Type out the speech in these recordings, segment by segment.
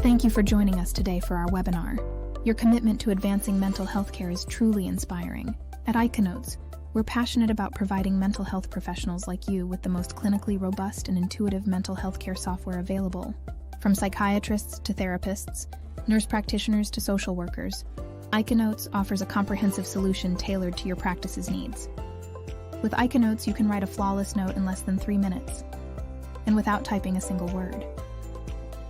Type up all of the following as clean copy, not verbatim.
Thank you for joining us today for our webinar. Your commitment to advancing mental health care is truly inspiring. At ICANotes, we're passionate about providing mental health professionals like you with the most clinically robust and intuitive mental health care software available. From psychiatrists to therapists, nurse practitioners to social workers, ICANotes offers a comprehensive solution tailored to your practice's needs. With ICANotes, you can write a flawless note in less than 3 minutes, and without typing a single word.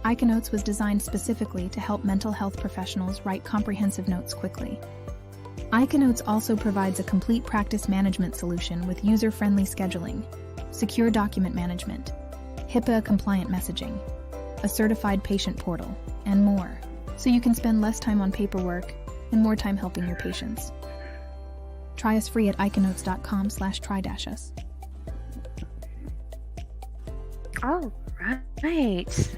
ICANotes was designed specifically to help mental health professionals write comprehensive notes quickly. ICANotes also provides a complete practice management solution with user-friendly scheduling, secure document management, HIPAA-compliant messaging, a certified patient portal, and more, so you can spend less time on paperwork and more time helping your patients. Try us free at icanotes.com/try-us. All right.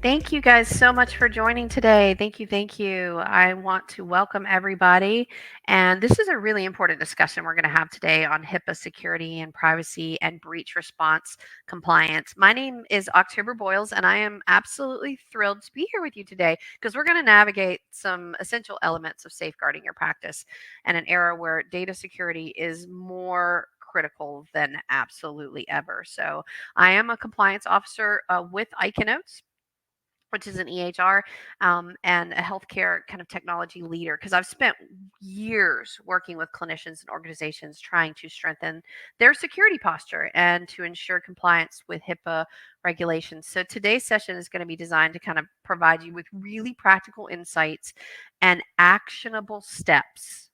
Thank you guys so much for joining today. Thank you. I want to welcome everybody. And this is a really important discussion we're going to have today on HIPAA security and privacy and breach response compliance. My name is October Boyles, and I am absolutely thrilled to be here with you today because we're going to navigate some essential elements of safeguarding your practice in an era where data security is more critical than absolutely ever. So I am a compliance officer with ICANotes, which is an EHR, and a healthcare kind of technology leader, because I've spent years working with clinicians and organizations trying to strengthen their security posture and to ensure compliance with HIPAA regulations. So today's session is going to be designed to kind of provide you with really practical insights and actionable steps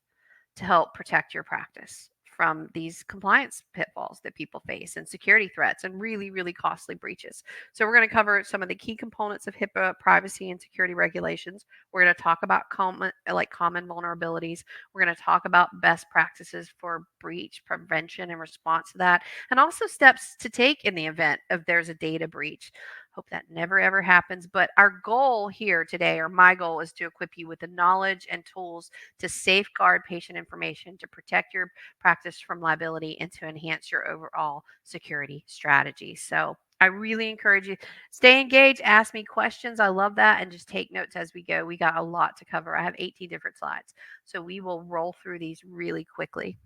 to help protect your practice from these compliance pitfalls that people face and security threats and really, really costly breaches. So we're going to cover some of the key components of HIPAA privacy and security regulations. We're going to talk about common vulnerabilities. We're going to talk about best practices for breach prevention and response to that, and also steps to take in the event of there's a data breach. Hope that never ever happens. But our goal here today, or my goal, is to equip you with the knowledge and tools to safeguard patient information, to protect your practice from liability, and to enhance your overall security strategy. So I really encourage you, stay engaged, ask me questions. I love that. And just take notes as we go. We got a lot to cover. I have 18 different slides, so we will roll through these really quickly.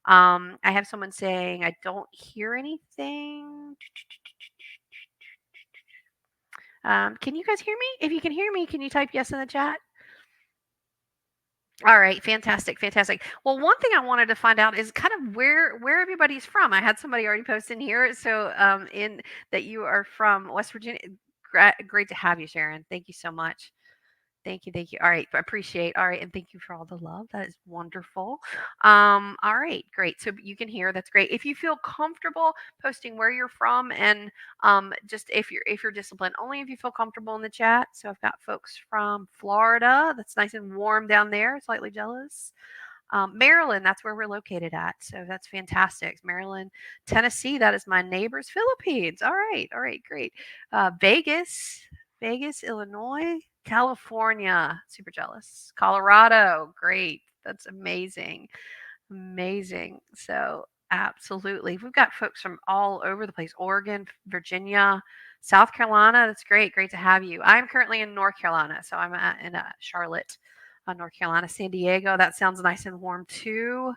I have someone saying, I don't hear anything. Can you guys hear me? If you can hear me, can you type yes in the chat? All right, fantastic. Well, one thing I wanted to find out is kind of where everybody's from. I had somebody already post in here, so in that you are from West Virginia. Great to have you, Sharon. Thank you so much. Thank you. All right, I appreciate. All right, and thank you for all the love. That is wonderful. All right, great. So you can hear. That's great. If you feel comfortable posting where you're from, and just if you're disciplined, only if you feel comfortable in the chat. So I've got folks from Florida. That's nice and warm down there. Slightly jealous. Maryland, that's where we're located at. So that's fantastic. Maryland, Tennessee, that is my neighbors, Philippines. All right, great. Vegas, Illinois, California, super jealous. Colorado, great. That's amazing. So absolutely. We've got folks from all over the place. Oregon, Virginia, South Carolina. That's great. Great to have you. I'm currently in North Carolina, so I'm in Charlotte, North Carolina. San Diego, that sounds nice and warm too.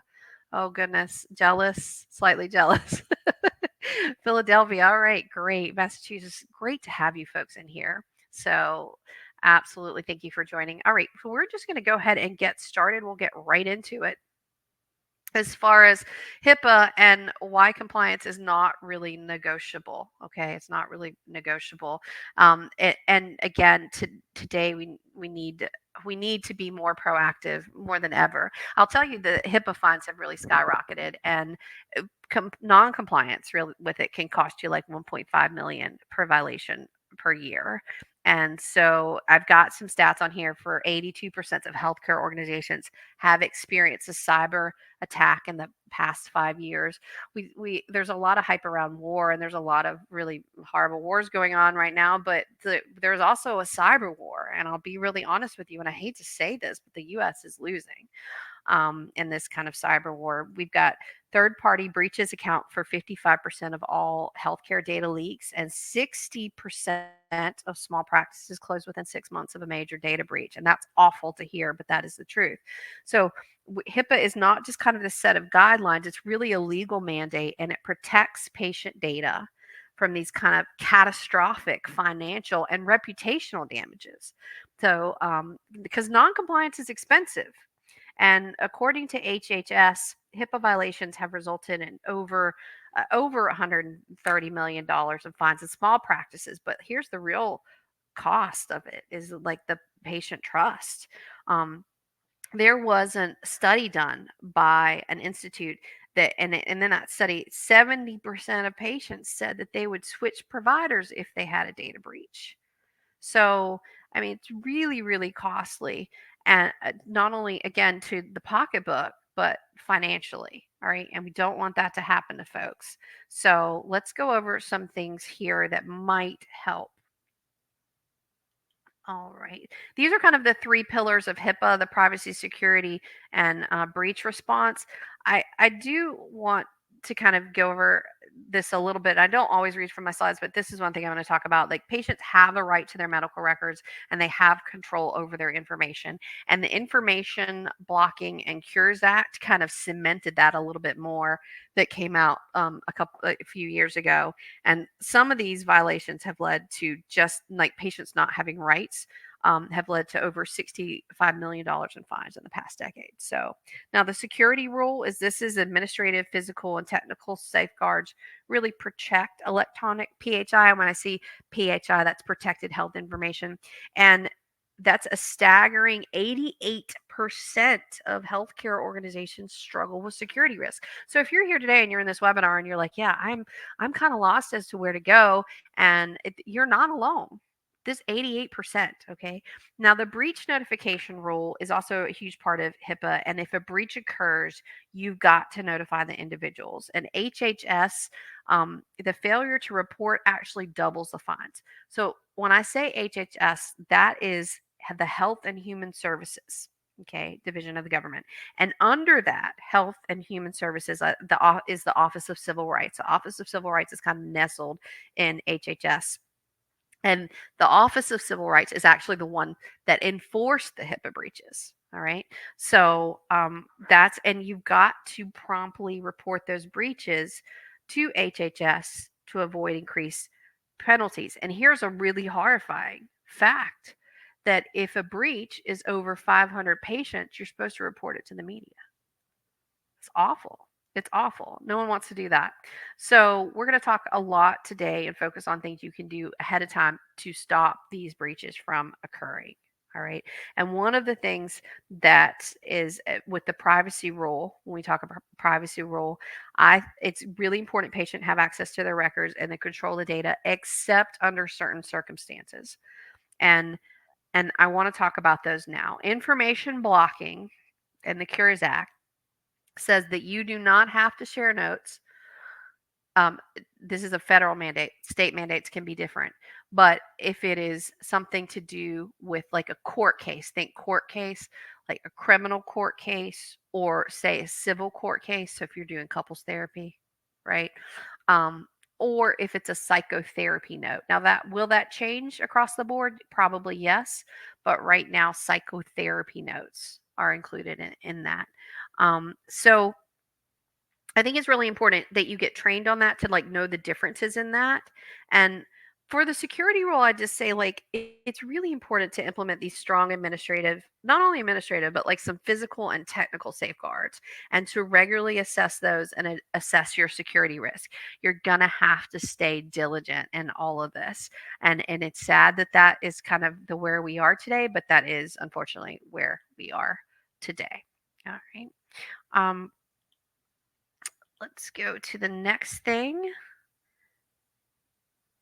Oh goodness, jealous, slightly jealous. Philadelphia, all right, great. Massachusetts, great to have you folks in here. So absolutely, thank you for joining. All right, so we're just going to go ahead and get started. We'll get right into it. As far as HIPAA and why compliance is not really negotiable. Okay, it's not really negotiable. And again, today we need to be more proactive more than ever. I'll tell you, the HIPAA fines have really skyrocketed, and non-compliance with it can cost you like 1.5 million per violation per year. And so I've got some stats on here for 82% of healthcare organizations have experienced a cyber attack in the past 5 years. There's a lot of hype around war, and there's a lot of really horrible wars going on right now, but there's also a cyber war. And I'll be really honest with you, and I hate to say this, but the US is losing. in this kind of cyber war. We've got third party breaches account for 55% of all healthcare data leaks, and 60% of small practices close within 6 months of a major data breach. And that's awful to hear, but that is the truth. So, HIPAA is not just kind of this set of guidelines, it's really a legal mandate, and it protects patient data from these kind of catastrophic financial and reputational damages. So, because noncompliance is expensive. And according to HHS, HIPAA violations have resulted in over $130 million of fines in small practices. But here's the real cost of it is like the patient trust. Um, there was a study done by an institute that, and then that study, 70% of patients said that they would switch providers if they had a data breach. So, I mean, it's really, really costly. And not only, again, to the pocketbook, but financially. All right. And we don't want that to happen to folks. So, let's go over some things here that might help. All right. These are kind of the three pillars of HIPAA: the privacy, security, and breach response. I do want to kind of go over this a little bit. I don't always read from my slides, but this is one thing I'm going to talk about. Like, patients have a right to their medical records, and they have control over their information. And the Information Blocking and Cures Act kind of cemented that a little bit more. That came out a few years ago, and some of these violations have led to just like patients not having rights, have led to over $65 million in fines in the past decade. So now the security rule is this is administrative, physical, and technical safeguards really protect electronic PHI. And when I see PHI, that's protected health information. And that's a staggering 88% of healthcare organizations struggle with security risk. So if you're here today and you're in this webinar and you're like, yeah, I'm kind of lost as to where to go, and you're not alone. This 88%, okay? Now, the breach notification rule is also a huge part of HIPAA. And if a breach occurs, you've got to notify the individuals. And HHS, the failure to report actually doubles the fines. So when I say HHS, that is the Health and Human Services, okay, division of the government. And under that, Health and Human Services, is the Office of Civil Rights. The Office of Civil Rights is kind of nestled in HHS. And the Office of Civil Rights is actually the one that enforced the HIPAA breaches. All right. So and you've got to promptly report those breaches to HHS to avoid increased penalties. And here's a really horrifying fact that if a breach is over 500 patients, you're supposed to report it to the media. It's awful. It's awful. No one wants to do that. So, we're going to talk a lot today and focus on things you can do ahead of time to stop these breaches from occurring. All right. And one of the things that is with the privacy rule, when we talk about privacy rule, it's really important patient have access to their records and they control the data except under certain circumstances. And I want to talk about those now. Information blocking and the Cures Act says that you do not have to share notes. Um, this is a federal mandate. State mandates can be different. But if it is something to do with like a court case, think court case, like a criminal court case, or say a civil court case. So if you're doing couples therapy, right? Um, or if it's a psychotherapy note. Now that change across the board? Probably yes. But right now, psychotherapy notes are included in that. So I think it's really important that you get trained on that to like know the differences in that. And for the security rule, I just say like it's really important to implement these strong administrative, not only administrative, but like some physical and technical safeguards, and to regularly assess those and assess your security risk. You're gonna have to stay diligent in all of this, and it's sad that that is kind of the where we are today, but that is unfortunately where we are today. All right. Um, Let's go to the next thing.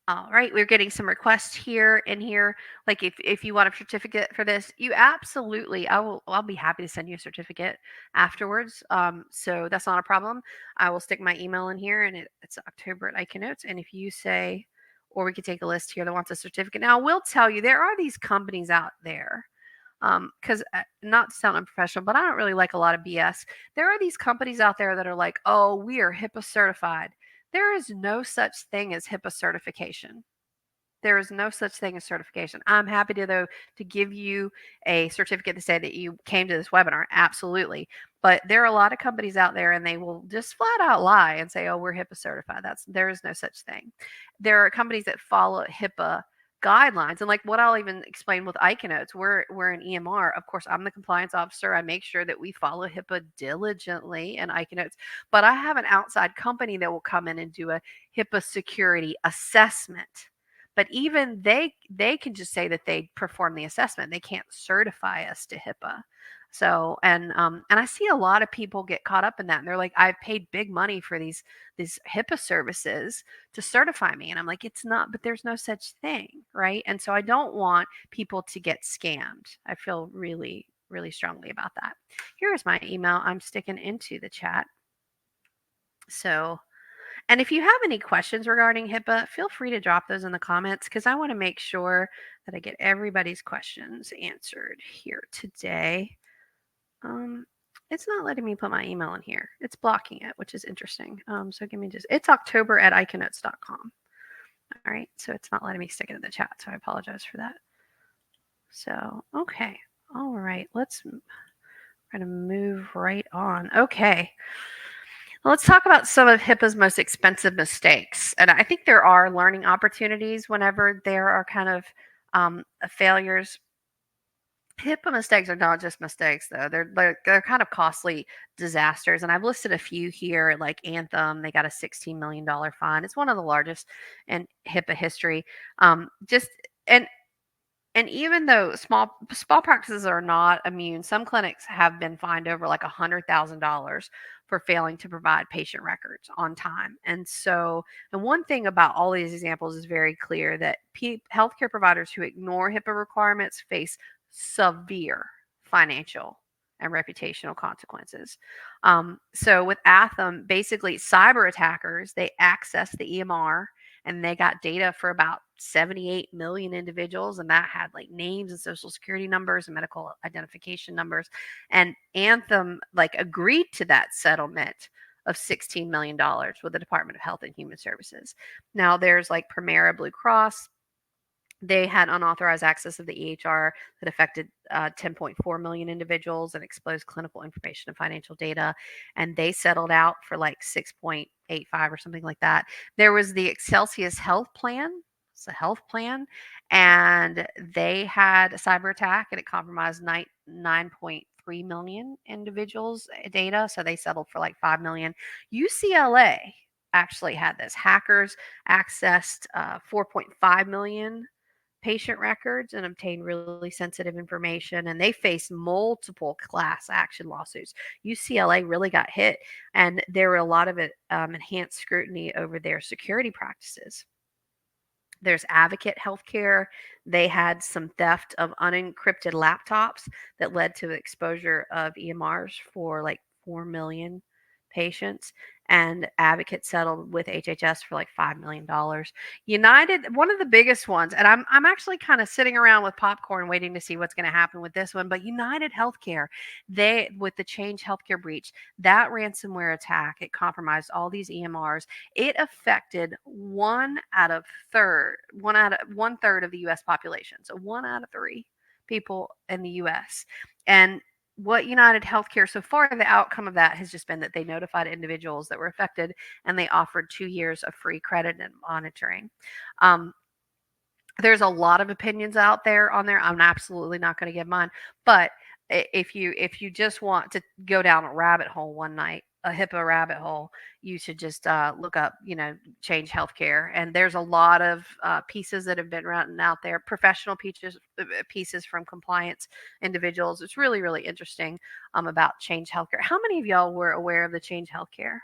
All right, we're getting some requests here and here. Like if you want a certificate for this, you absolutely, I'll be happy to send you a certificate afterwards. So that's not a problem. I will stick my email in here, and it's October at ICANotes. And if you say, or we could take a list here that wants a certificate. Now I will tell you there are these companies out there because not to sound unprofessional, but I don't really like a lot of BS. There are these companies out there that are like, oh, we are HIPAA certified. There is no such thing as HIPAA certification. There is no such thing as certification. I'm happy to, though, to give you a certificate to say that you came to this webinar. Absolutely. But there are a lot of companies out there and they will just flat out lie and say, oh, we're HIPAA certified. There is no such thing. There are companies that follow HIPAA guidelines. And like what I'll even explain with ICANotes, we're an EMR. Of course, I'm the compliance officer. I make sure that we follow HIPAA diligently in ICANotes. But I have an outside company that will come in and do a HIPAA security assessment. But even they can just say that they perform the assessment. They can't certify us to HIPAA. So and I see a lot of people get caught up in that, and they're like, I've paid big money for these HIPAA services to certify me, and I'm like, it's not, but there's no such thing, right? And so I don't want people to get scammed. I feel really really strongly about that. Here's my email. I'm sticking into the chat. So and if you have any questions regarding HIPAA, feel free to drop those in the comments because I want to make sure that I get everybody's questions answered here today. It's not letting me put my email in here. It's blocking it, which is interesting. So give me it's October at ICANotes.com. All right, so it's not letting me stick it in the chat, so I apologize for that. So, okay. All right, let's try to move right on. Okay. Let's talk about some of HIPAA's most expensive mistakes. And I think there are learning opportunities whenever there are kind of failures. HIPAA mistakes are not just mistakes, though. They're kind of costly disasters. And I've listed a few here, like Anthem. They got a $16 million fine. It's one of the largest in HIPAA history. Just and even though small practices are not immune, some clinics have been fined over like $100,000 for failing to provide patient records on time. And so, and one thing about all these examples is very clear that healthcare providers who ignore HIPAA requirements face severe financial and reputational consequences. So with Atham, basically cyber attackers, they access the EMR and they got data for about 78 million individuals, and that had like names and social security numbers and medical identification numbers. And Anthem like agreed to that settlement of $16 million with the Department of Health and Human Services. Now there's like Premera Blue Cross. They had unauthorized access of the EHR that affected 10.4 million individuals and exposed clinical information and financial data. And they settled out for like 6.85 or something like that. There was the Excelsius Health Plan. It's a health plan. And they had a cyber attack and it compromised 9.3 million individuals' data. So they settled for like 5 million. UCLA actually had this. Hackers accessed 4.5 million patient records and obtain really sensitive information, and they face multiple class action lawsuits. UCLA really got hit, and there were a lot of enhanced scrutiny over their security practices. There's Advocate Healthcare. They had some theft of unencrypted laptops that led to the exposure of EMRs for like 4 million patients. And Advocate settled with HHS for like $5 million. United, one of the biggest ones, and I'm actually kind of sitting around with popcorn waiting to see what's going to happen with this one, but United Healthcare, they, with the Change Healthcare breach, that ransomware attack, it compromised all these EMRs. It affected one third of the US population. So 1 out of 3 people in the US. And what United Healthcare, so far, the outcome of that has just been that they notified individuals that were affected and they offered 2 years of free credit and monitoring. There's a lot of opinions out there on there. I'm absolutely not going to give mine, but if you just want to go down a rabbit hole one night, a HIPAA rabbit hole, you should just look up, Change Healthcare. And there's a lot of pieces that have been written out there, professional pieces from compliance individuals. It's really, really interesting about Change Healthcare. How many of y'all were aware of the Change Healthcare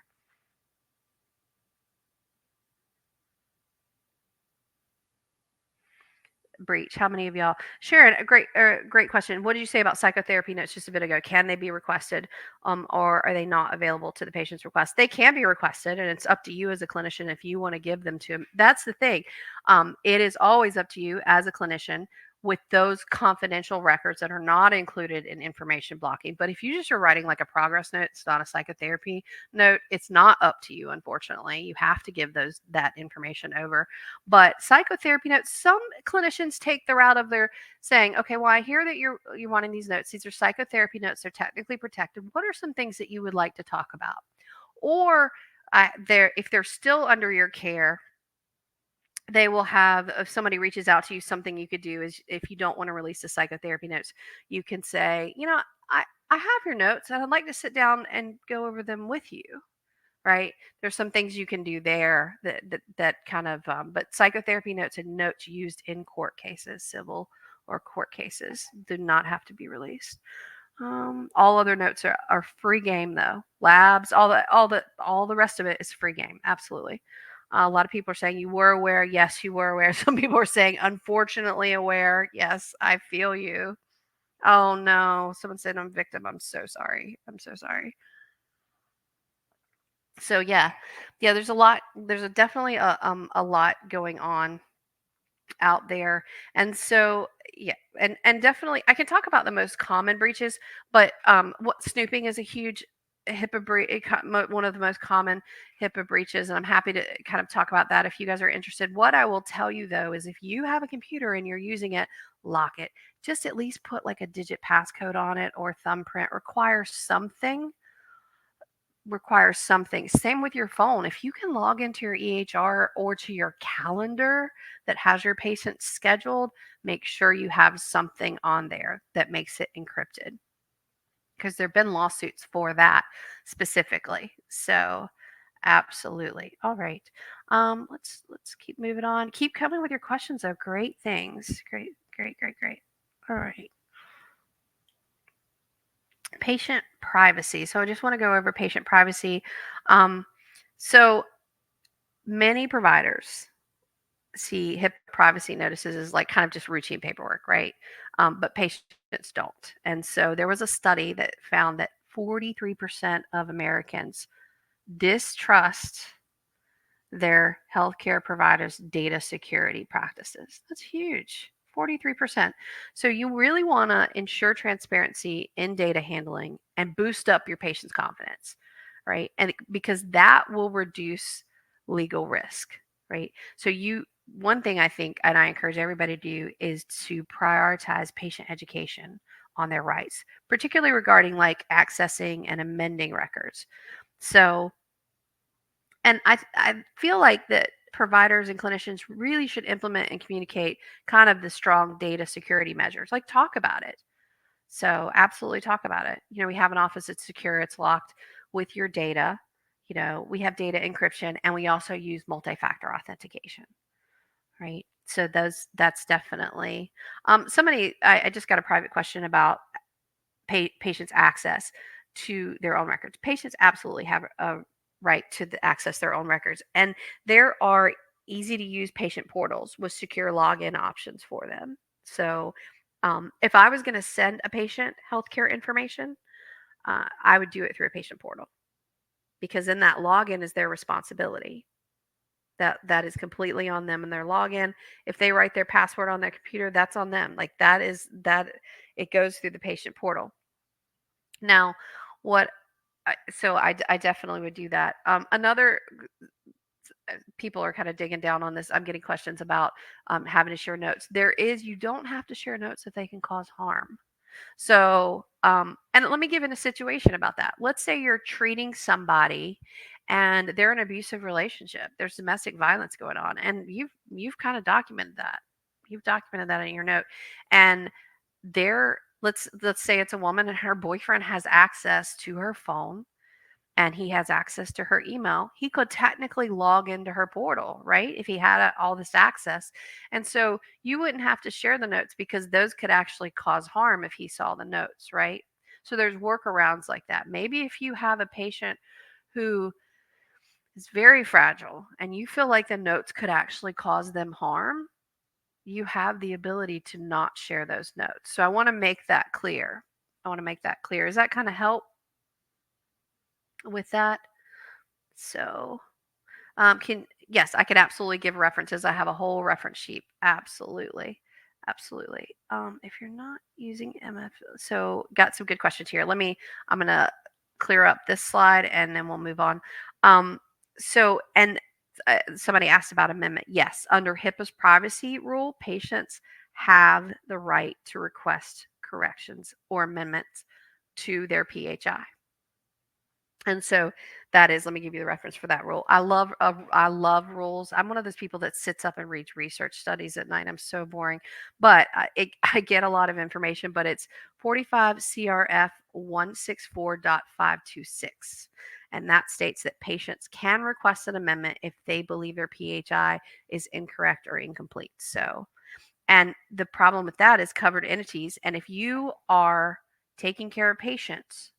breach? How many of y'all? Sharon, a great question. What did you say about psychotherapy notes just a bit ago? Can they be requested, or are they not available to the patient's request? They can be requested, and it's up to you as a clinician if you want to give them to them. That's the thing. It is always up to you as a clinician with those confidential records that are not included in information blocking. But if you just are writing like a progress note, it's not a psychotherapy note, it's not up to you, unfortunately. You have to give that information over. But psychotherapy notes, some clinicians take the route of their saying, okay, well, I hear that you're wanting these notes. These are psychotherapy notes, they're technically protected. What are some things that you would like to talk about? Or if they're still under your care, they will have, if somebody reaches out to you, something you could do is, if you don't want to release the psychotherapy notes, you can say, I have your notes and I'd like to sit down and go over them with you. Right? There's some things you can do there that kind of, but psychotherapy notes and notes used in court cases, civil or court cases, do not have to be released. All other notes are free game though. Labs, all the rest of it is free game. Absolutely. A lot of people are saying you were aware. Yes, you were aware. Some people are saying unfortunately aware. Yes, I feel you. Oh no, someone said I'm a victim. I'm so sorry. I'm so sorry. So yeah, there's a lot. There's definitely a lot going on out there. And so yeah, and definitely I can talk about the most common breaches, but what snooping is a huge HIPAA breach, one of the most common HIPAA breaches, and I'm happy to kind of talk about that if you guys are interested. What I will tell you though is, if you have a computer and you're using it, lock it. Just at least put like a digit passcode on it, or thumbprint. Requires something. Same with your phone. If you can log into your EHR or to your calendar that has your patients scheduled, make sure you have something on there that makes it encrypted, because there have been lawsuits for that specifically. So absolutely. All right. Let's keep moving on. Keep coming with your questions though. Great things. Great, great, great, great. All right. Patient privacy. So I just want to go over patient privacy. So many providers see HIPAA privacy notices as like kind of just routine paperwork, right? But patients don't. And so there was a study that found that 43% of Americans distrust their healthcare providers' data security practices. That's huge. 43%. So you really want to ensure transparency in data handling and boost up your patient's confidence, right? And because that will reduce legal risk, right? So one thing I think, and I encourage everybody to do, is to prioritize patient education on their rights, particularly regarding like accessing and amending records. So, and I feel like that providers and clinicians really should implement and communicate kind of the strong data security measures, like talk about it. So absolutely talk about it. We have an office that's secure, it's locked with your data. We have data encryption, and we also use multi-factor authentication, right? So that's definitely somebody. I just got a private question about patients' access to their own records. Patients absolutely have a right to access their own records, and there are easy to use patient portals with secure login options for them. So, if I was going to send a patient healthcare information, I would do it through a patient portal, because then that login is their responsibility. That is completely on them and their login. If they write their password on their computer, that's on them. Like that it goes through the patient portal. Now, what so I definitely would do that. Another people are kind of digging down on this. I'm getting questions about having to share notes. You don't have to share notes if they can cause harm. So, and let me give in a situation about that. Let's say you're treating somebody and they're in an abusive relationship. There's domestic violence going on, and you've kind of documented that. You've documented that in your note, and let's say it's a woman and her boyfriend has access to her phone and he has access to her email. He could technically log into her portal, right? If he had all this access. And so you wouldn't have to share the notes, because those could actually cause harm if he saw the notes, right? So there's workarounds like that. Maybe if you have a patient who is very fragile and you feel like the notes could actually cause them harm, you have the ability to not share those notes. So I want to make that clear. Does that kind of help with that? So, yes, I could absolutely give references. I have a whole reference sheet. Absolutely. Absolutely. If you're not using MF, so got some good questions here. I'm going to clear up this slide and then we'll move on. Um, and somebody asked about amendment. Yes, under HIPAA's privacy rule, patients have the right to request corrections or amendments to their PHI. And so that is, let me give you the reference for that rule. I love rules. I'm one of those people that sits up and reads research studies at night. I'm so boring, but I get a lot of information. But it's 45 CRF 164.526, and that states that patients can request an amendment if they believe their PHI is incorrect or incomplete. So, and the problem with that is covered entities, and if you are taking care of patients,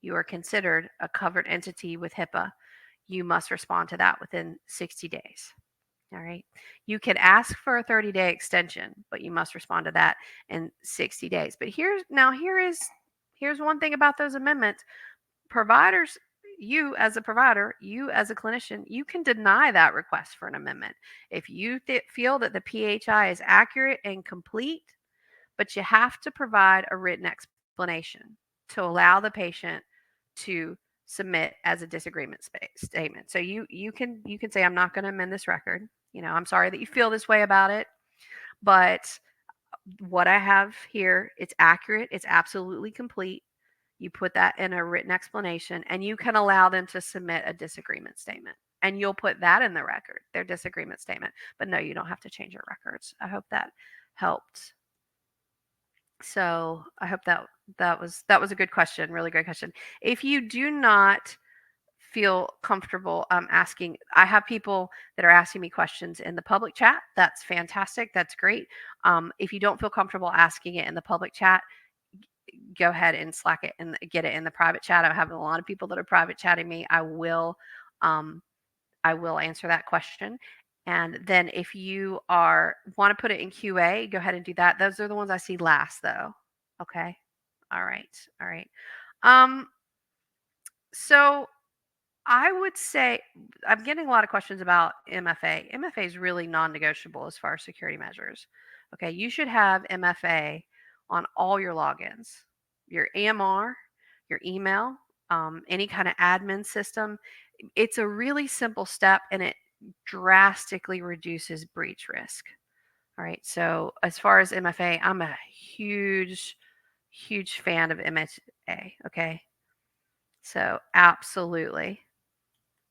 you are considered a covered entity with HIPAA. You must respond to that within 60 days. All right. You can ask for a 30-day extension, but you must respond to that in 60 days. But here's one thing about those amendments. Providers, you as a provider, you as a clinician, you can deny that request for an amendment. If you feel that the PHI is accurate and complete, but you have to provide a written explanation to allow the patient to submit as a disagreement statement. So you can say, I'm not going to amend this record. I'm sorry that you feel this way about it, but what I have here, it's accurate, it's absolutely complete. You put that in a written explanation, and you can allow them to submit a disagreement statement. And you'll put that in the record, their disagreement statement. But no, you don't have to change your records. I hope that helped. So I hope that was a good question, really great question. If you do not feel comfortable asking, I have people that are asking me questions in the public chat. That's fantastic. That's great. If you don't feel comfortable asking it in the public chat, go ahead and Slack it and get it in the private chat. I have a lot of people that are private chatting me. Um, I will answer that question. And then if you want to put it in QA, go ahead and do that. Those are the ones I see last though. Okay. All right. All right. Um, so I would say I'm getting a lot of questions about MFA. MFA is really non-negotiable as far as security measures. Okay, you should have MFA on all your logins, your EMR, your email, any kind of admin system. It's a really simple step and it drastically reduces breach risk. All right, so as far as MFA, I'm a huge fan of MFA. Okay, so absolutely.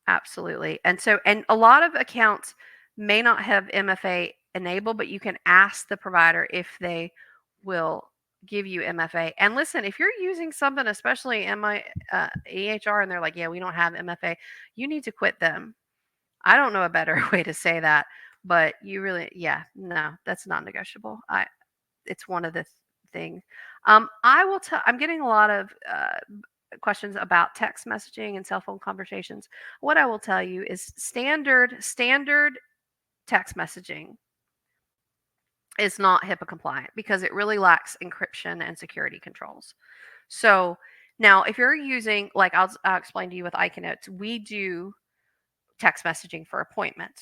Absolutely. And a lot of accounts may not have MFA enabled, but you can ask the provider if they will give you MFA. And listen, if you're using something, especially EHR, and they're like, yeah, we don't have MFA, you need to quit them. I don't know a better way to say that, but you really, yeah, no, that's not negotiable. It's one of the things. I'm getting a lot of questions about text messaging and cell phone conversations. What I will tell you is standard text messaging is not HIPAA compliant because it really lacks encryption and security controls. So now, if you're using, like I'll explain to you with ICANotes, we do text messaging for appointment,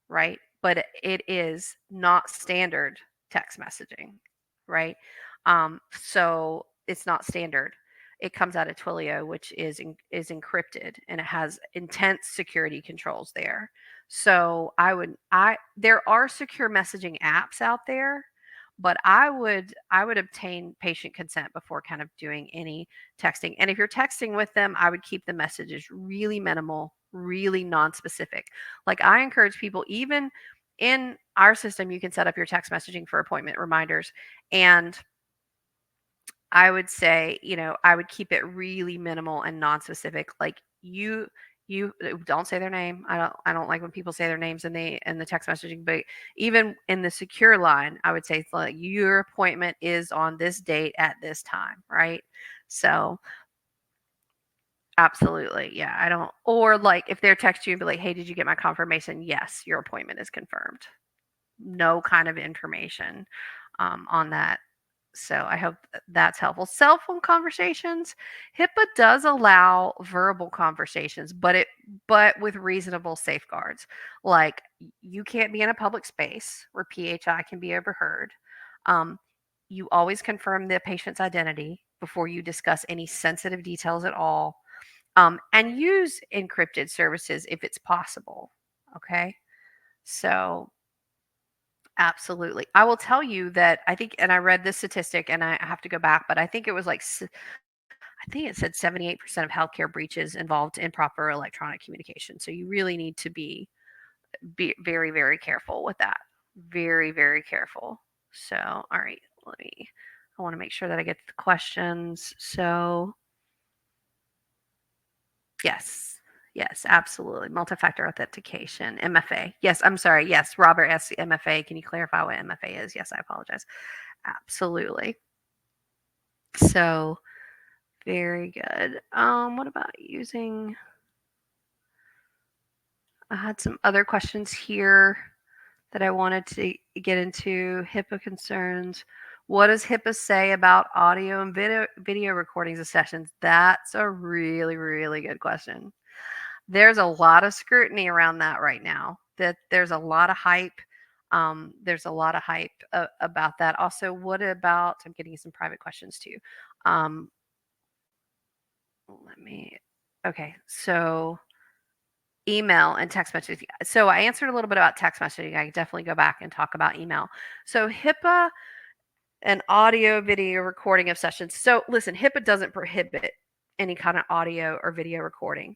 right? But it is not standard text messaging, right? So it's not standard. It comes out of Twilio, which is encrypted and it has intense security controls there. So there are secure messaging apps out there, but I would obtain patient consent before kind of doing any texting. And if you're texting with them, I would keep the messages really minimal, really non-specific. Like I encourage people, even in our system, you can set up your text messaging for appointment reminders. And I would say, I would keep it really minimal and non-specific. Like you don't say their name. I don't like when people say their names in the text messaging, but even in the secure line, I would say it's like your appointment is on this date at this time, right? So absolutely. Yeah, I don't, or like if they're text you and be like, hey, did you get my confirmation? Yes, your appointment is confirmed. No kind of information on that. So I hope that's helpful. Cell phone conversations, HIPAA does allow verbal conversations, but with reasonable safeguards. Like you can't be in a public space where PHI can be overheard. You always confirm the patient's identity before you discuss any sensitive details at all, and use encrypted services if it's possible. Okay. So, absolutely. I will tell you that I think, and I read this statistic and I have to go back, but I think it was like, I think it said 78% of healthcare breaches involved improper electronic communication. So you really need to be very, very careful with that. Very, very careful. So, all right, I want to make sure that I get the questions. So, yes, yes, absolutely. Multi-factor authentication, MFA. Yes, I'm sorry. Yes, Robert asks MFA. Can you clarify what MFA is? Yes, I apologize. Absolutely. So, very good. What about using? I had some other questions here that I wanted to get into. HIPAA concerns. What does HIPAA say about audio and video recordings of sessions? That's a really, really good question. There's a lot of scrutiny around that right now. That there's a lot of hype. There's a lot of hype about that. Also, what about? I'm getting some private questions too. Um, let me. Okay, so email and text messaging. So I answered a little bit about text messaging. I can definitely go back and talk about email. So HIPAA and audio video recording of sessions. So listen, HIPAA doesn't prohibit any kind of audio or video recording,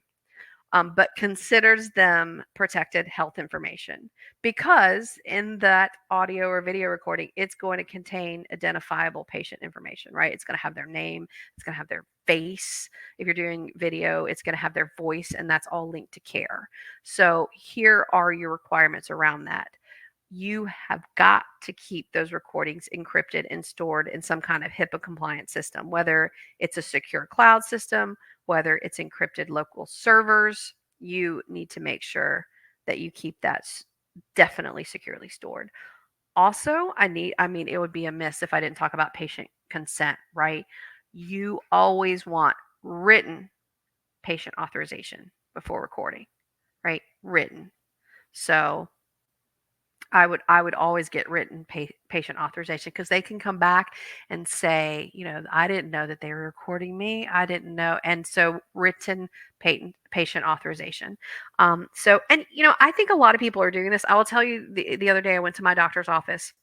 but considers them protected health information because in that audio or video recording, it's going to contain identifiable patient information, right? It's going to have their name, it's going to have their face. If you're doing video, it's going to have their voice, and that's all linked to care. So here are your requirements around that. You have got to keep those recordings encrypted and stored in some kind of HIPAA compliant system, whether it's a secure cloud system, whether it's encrypted local servers. You need to make sure that you keep that definitely securely stored. Also, I mean, it would be amiss if I didn't talk about patient consent, right? You always want written patient authorization before recording, right? Written. So I would always get written patient authorization because they can come back and say, I didn't know that they were recording me. I didn't know. And so written patient authorization. So, and, I think a lot of people are doing this. I will tell you the other day I went to my doctor's office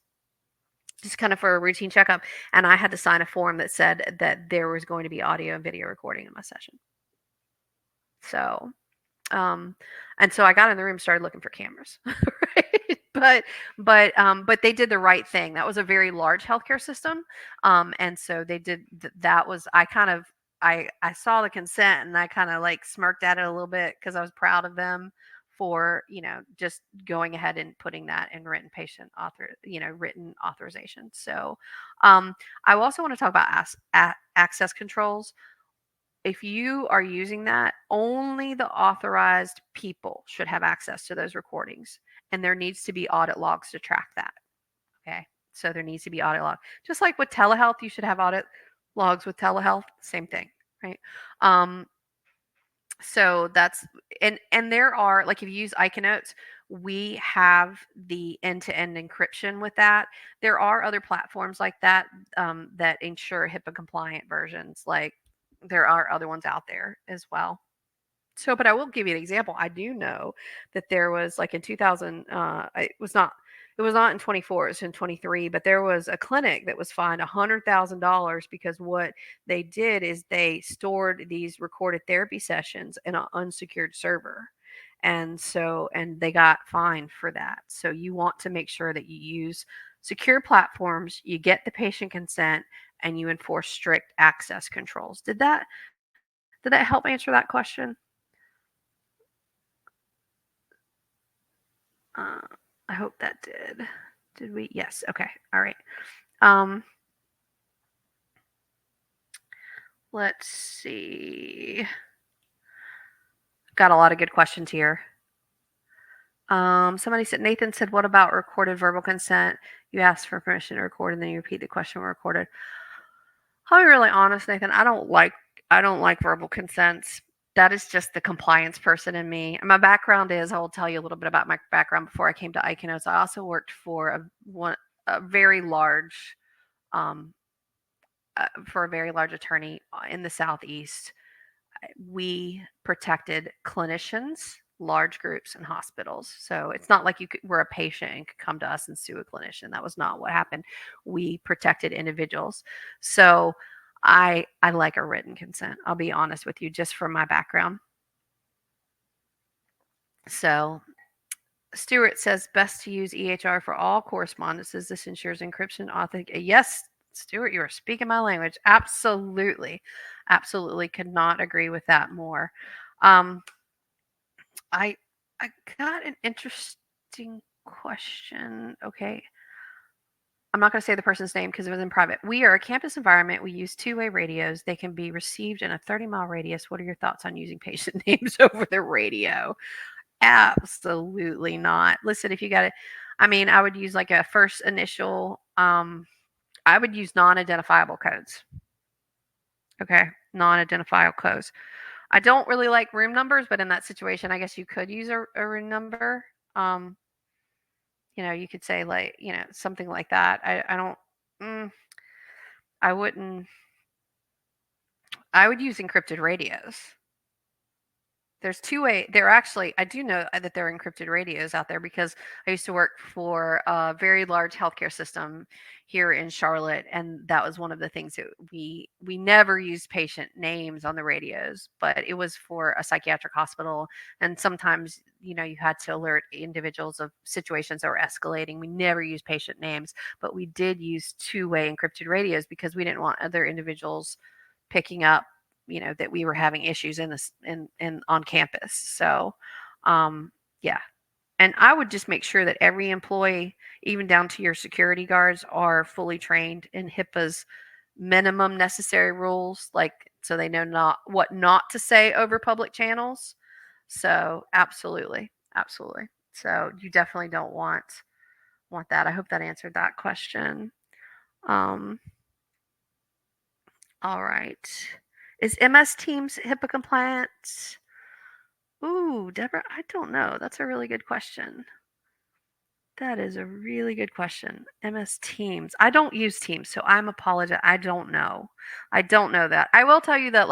just kind of for a routine checkup, and I had to sign a form that said that there was going to be audio and video recording in my session. So, um, and so I got in the room, started looking for cameras, right? But they did the right thing. That was a very large healthcare system, and so they did. That was I saw the consent and I kind of like smirked at it a little bit because I was proud of them for just going ahead and putting that in written patient written authorization. So I also want to talk about access controls. If you are using that, only the authorized people should have access to those recordings. And there needs to be audit logs to track that. Okay. So there needs to be audit log. Just like with telehealth, you should have audit logs with telehealth. Same thing. Right. Um, so that's and there are, like, if you use ICANotes, we have the end-to-end encryption with that. There are other platforms like that, that ensure HIPAA compliant versions. Like, there are other ones out there as well. So, but I will give you an example. I do know that there was, like, in 2000, it was not in 24, it was in 23, but there was a clinic that was fined $100,000 because what they did is they stored these recorded therapy sessions in an unsecured server. And they got fined for that. So you want to make sure that you use secure platforms, you get the patient consent, and you enforce strict access controls. Did that help answer that question? Uh, I hope that did. Did we? Yes. Okay. All right. Um, let's see. Got a lot of good questions here. Nathan said, what about recorded verbal consent? You asked for permission to record and then you repeat the question when recorded. I'll be really honest, Nathan. I don't like verbal consents. That is just the compliance person in me. And my background is, I will tell you a little bit about my background before I came to ICANotes. I also worked for a very large um, for a very large attorney in the Southeast, we protected clinicians, large groups, and hospitals. So it's not like were a patient and could come to us and sue a clinician. That was not what happened. We protected individuals. So I like a written consent. I'll be honest with you, just from my background. So Stewart says best to use EHR for all correspondences. This ensures encryption, authentic. Yes, Stewart, you are speaking my language. Absolutely, absolutely, could not agree with that more. Um, I I got an interesting question. Okay. I'm not going to say the person's name because it was in private. We are a campus environment. We use two-way radios. They can be received in a 30-mile radius. What are your thoughts on using patient names over the radio? Absolutely not. Listen, if you got it, I mean, I would use like a first initial, I would use non-identifiable codes. Okay, non-identifiable codes. I don't really like room numbers, but in that situation, I guess you could use a room number. Um, you could say like, something like that. I don't, mm, I wouldn't, I would use encrypted radios. There's two-way. There actually, I do know that there are encrypted radios out there because I used to work for a very large healthcare system here in Charlotte, and that was one of the things that we never used patient names on the radios, but it was for a psychiatric hospital, and sometimes you had to alert individuals of situations that were escalating. We never used patient names, but we did use two-way encrypted radios because we didn't want other individuals picking up that we were having issues in this in on campus. So yeah, and I would just make sure that every employee, even down to your security guards, are fully trained in HIPAA's minimum necessary rules, like so they know not what not to say over public channels. So absolutely, absolutely. So you definitely don't want that. I hope that answered that question. um all right. Is MS Teams HIPAA compliant? Ooh, Deborah, I don't know. That's a really good question. That is a really good question. MS Teams. I don't use Teams, so I'm apologize. I don't know. I don't know that. I will tell you that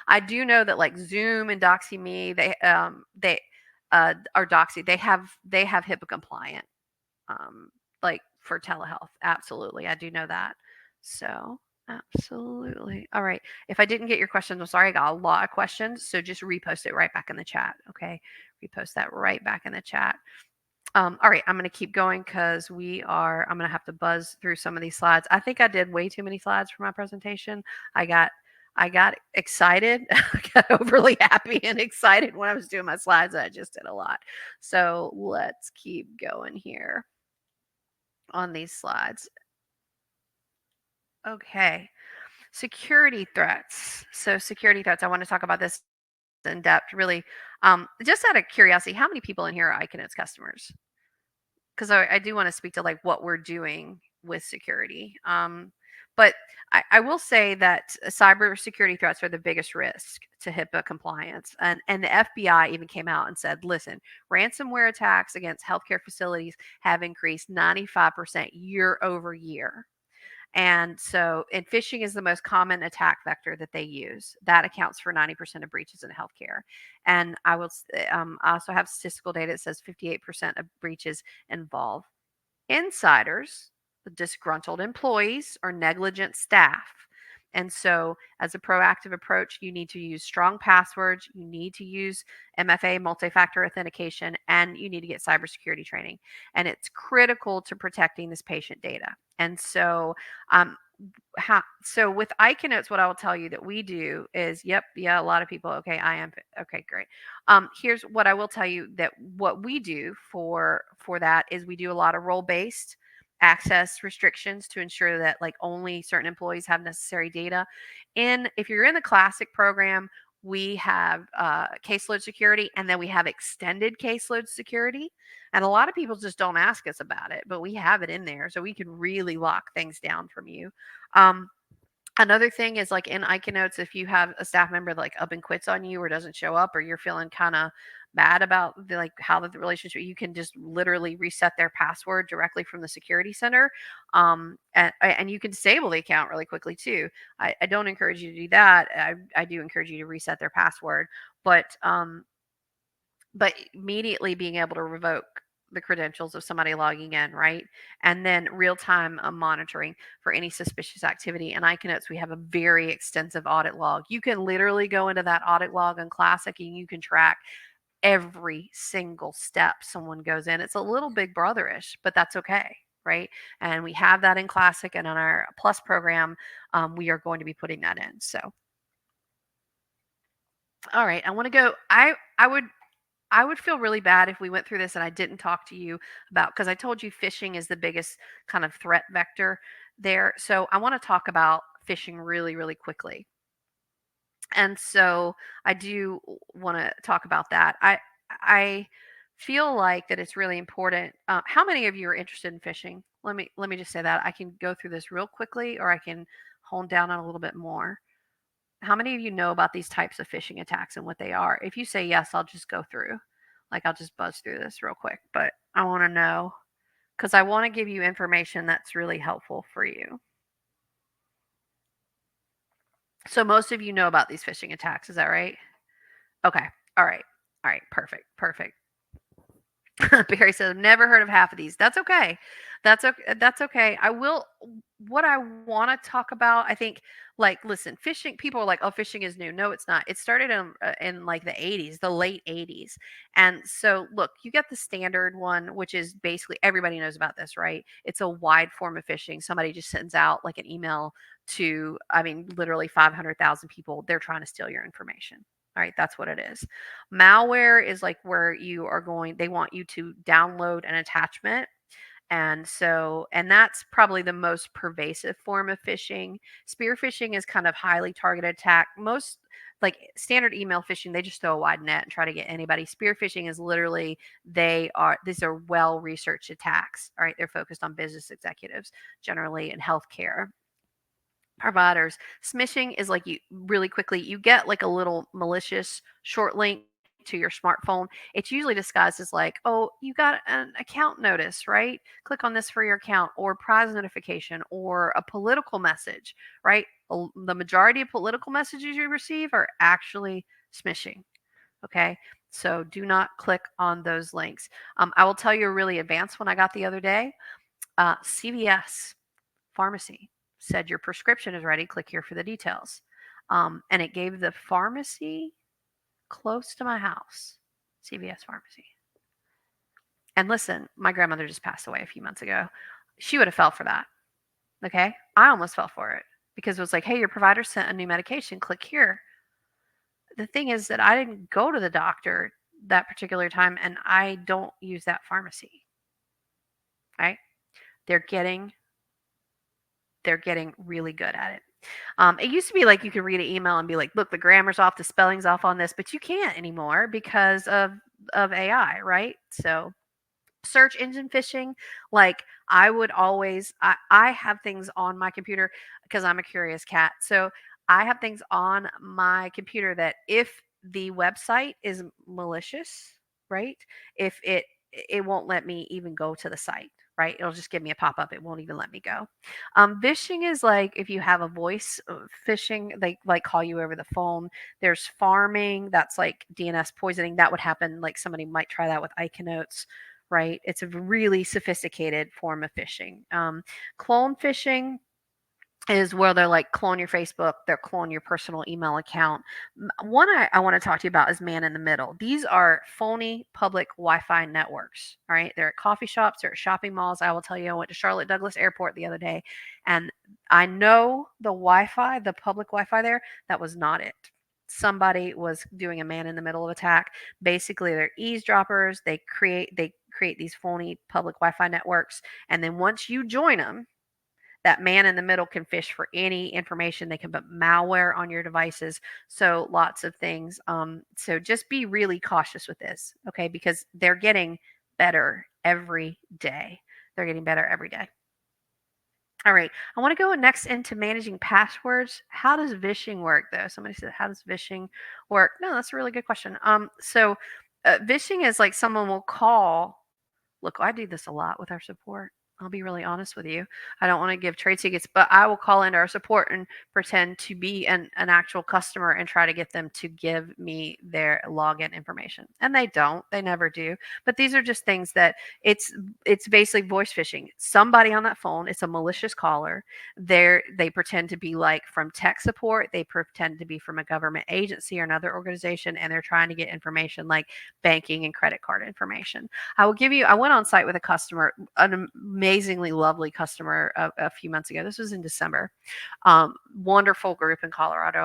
I do know that like Zoom and DoxyMe, they or Doxy, they have HIPAA compliant um like for telehealth. Absolutely. I do know that. So, absolutely. All right. If I didn't get your questions, I'm sorry. I got a lot of questions, so just repost it right back in the chat, okay? Repost that right back in the chat. All right, I'm going to keep going because I'm going to have to buzz through some of these slides. I think I did way too many slides for my presentation. I got excited. I got overly happy and excited when I was doing my slides. I just did a lot. So let's keep going here on these slides. Okay. Security threats. So security threats, I want to talk about this in depth, really. Just out of curiosity, how many people in here are ICANotes customers? Because I do want to speak to like what we're doing with security. But I will say that cybersecurity threats are the biggest risk to HIPAA compliance. And the FBI even came out and said, listen, ransomware attacks against healthcare facilities have increased 95% year over year. And phishing is the most common attack vector that they use. That accounts for 90% of breaches in healthcare. And I also have statistical data that says 58% of breaches involve insiders, disgruntled employees, or negligent staff. And so, as a proactive approach, you need to use strong passwords, you need to use MFA, multi factor authentication, and you need to get cybersecurity training. And it's critical to protecting this patient data. And so, um, so with ICANotes, what I will tell you that we do is, yep, yeah, a lot of people, okay, I am, okay, great. Here's what I will tell you that what we do for that is we do a lot of role-based access restrictions to ensure that like only certain employees have necessary data. And if you're in the classic program, we have caseload security, and then we have extended caseload security. And a lot of people just don't ask us about it, but we have it in there so we can really lock things down from you. Um, Another thing is like in ICANotes, if you have a staff member that like up and quits on you or doesn't show up, or you're feeling kind of bad about how the relationship, you can just literally reset their password directly from the security center, and you can disable the account really quickly too. I don't encourage you to do that. I do encourage you to reset their password, but immediately being able to revoke the credentials of somebody logging in, right? And then real time monitoring for any suspicious activity. And ICANotes, we have a very extensive audit log. You can literally go into that audit log on Classic and you can track every single step someone goes in. It's a little big brotherish, but that's okay, right? And we have that in Classic, and on our Plus program, we are going to be putting that in. So, all right, I want to go. I would feel really bad if we went through this and I didn't talk to you about, because I told you phishing is the biggest kind of threat vector there. So I want to talk about phishing really, really quickly. And so I do want to talk about that. I feel like that it's really important. How many of you are interested in phishing? Let me just say that I can go through this real quickly, or I can hone down on a little bit more. How many of you know about these types of phishing attacks and what they are? If you say yes, I'll just go through. I'll just buzz through this real quick, but I want to know, because I want to give you information that's really helpful for you. So most of you know about these phishing attacks, is that right? Okay. All right. All right. Perfect. Perfect. Barry said, I've never heard of half of these. That's okay. That's okay. That's okay. I will. What I want to talk about, I think, listen, fishing. People are like, "Oh, fishing is new." No, it's not. It started in like the '80s, the late '80s. And so, look, you get the standard one, which is basically everybody knows about this, right? It's a wide form of phishing. Somebody just sends out like an email to, I mean, literally 500,000 people. They're trying to steal your information. All right, that's what it is. Malware is like where they want you to download an attachment. And that's probably the most pervasive form of phishing. Spear phishing is kind of highly targeted attack. Most like standard email phishing, they just throw a wide net and try to get anybody. Spear phishing is literally, these are well researched attacks. All right, they're focused on business executives generally in healthcare providers. Smishing is like, you really quickly, you get like a little malicious short link to your smartphone. It's usually disguised as like, oh, you got an account notice, right? Click on this for your account, or prize notification, or a political message, right? The majority of political messages you receive are actually smishing. Okay. So do not click on those links. I will tell you a really advanced one I got the other day. CVS pharmacy said your prescription is ready. Click here for the details. And it gave the pharmacy close to my house, CVS pharmacy. And listen, my grandmother just passed away a few months ago. She would have fell for that. Okay. I almost fell for it because it was like, hey, your provider sent a new medication. Click here. The thing is that I didn't go to the doctor that particular time, and I don't use that pharmacy. Right. They're getting really good at it. It used to be like you could read an email and be like, look, the grammar's off, the spelling's off on this, but you can't anymore because of AI, right? So search engine phishing, like I have things on my computer because I'm a curious cat. So I have things on my computer that if the website is malicious, right? If it won't let me even go to the site, right? It'll just give me a pop-up. It won't even let me go. Phishing is like if you have a voice phishing, they like call you over the phone. There's farming, that's like DNS poisoning. That would happen, like somebody might try that with ICANotes, right? It's a really sophisticated form of phishing. Clone phishing is where they're like clone your Facebook, they're clone your personal email account. One I want to talk to you about is man in the middle. These are phony public Wi-Fi networks. All right, they're at coffee shops, they're at shopping malls. I will tell you, I went to Charlotte Douglas Airport the other day, and I know the Wi-Fi, the public Wi-Fi there, that was not it. Somebody was doing a man in the middle of attack. Basically, they're eavesdroppers. They create these phony public Wi-Fi networks, and then once you join them, that man in the middle can fish for any information. They can put malware on your devices. So lots of things. So just be really cautious with this, okay? Because they're getting better every day. They're getting better every day. All right. I want to go next into managing passwords. How does vishing work, though? Somebody said, how does vishing work? No, that's a really good question. So Vishing is like someone will call. Look, I do this a lot with our support. I'll be really honest with you. I don't want to give trade secrets, but I will call into our support and pretend to be an actual customer and try to get them to give me their login information. And they don't. They never do. But these are just things that it's basically voice phishing. Somebody on that phone, it's a malicious caller. They pretend to be like from tech support. They pretend to be from a government agency or another organization, and they're trying to get information like banking and credit card information. I went on site with a customer, an amazingly lovely customer a few months ago. This was in December. Wonderful group in Colorado.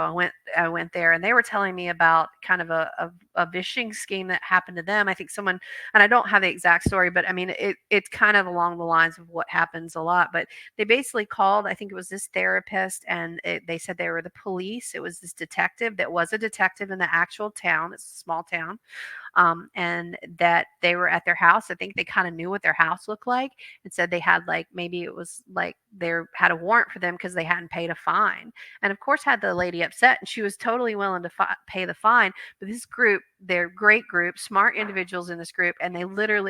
I went there and they were telling me about kind of a vishing scheme that happened to them. I think someone, and I don't have the exact story, but I mean, it's kind of along the lines of what happens a lot. But they basically called, I think it was this therapist, and they said they were the police. It was this detective that was a detective in the actual town. It's a small town, and that they were at their house. I think they kind of knew what their house looked like and said they had like maybe it was like they had a warrant for them because they hadn't paid a fine. And of course, had the lady upset, and she was totally willing to pay the fine. But this group, they're great group, smart individuals in this group, and they were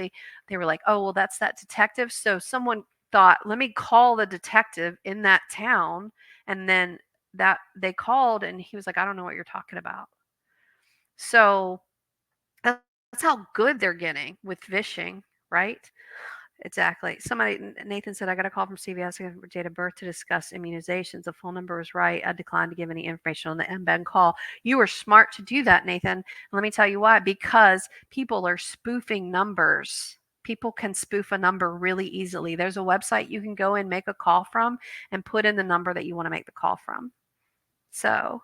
like, oh well, that's that detective. So someone thought, let me call the detective in that town, and then that they called, and he was like, I don't know what you're talking about. So that's how good they're getting with vishing, right? Exactly. Nathan said, I got a call from CVS for date of birth to discuss immunizations. The phone number was right. I declined to give any information on the MBEN call. You were smart to do that, Nathan. And let me tell you why. Because people are spoofing numbers. People can spoof a number really easily. There's a website you can go and make a call from and put in the number that you want to make the call from. So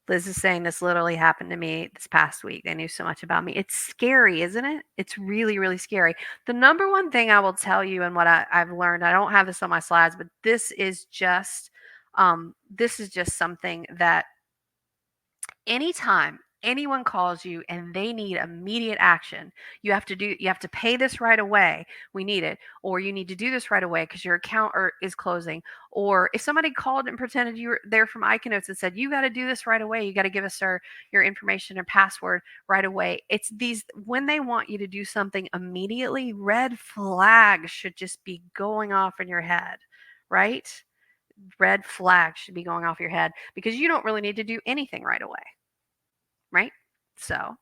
Liz is saying this literally happened to me this past week. They knew so much about me. It's scary, isn't it? It's really, really scary. The number one thing I will tell you, and what I've learned, I don't have this on my slides, but this is just something that anytime anyone calls you and they need immediate action, you have to pay this right away. We need it, or you need to do this right away because your account is closing. Or if somebody called and pretended you were there from ICANotes and said, you got to do this right away, you got to give us your information or password right away. It's these, when they want you to do something immediately, red flags should just be going off in your head, right? Red flags should be going off your head because you don't really need to do anything right away, right? So,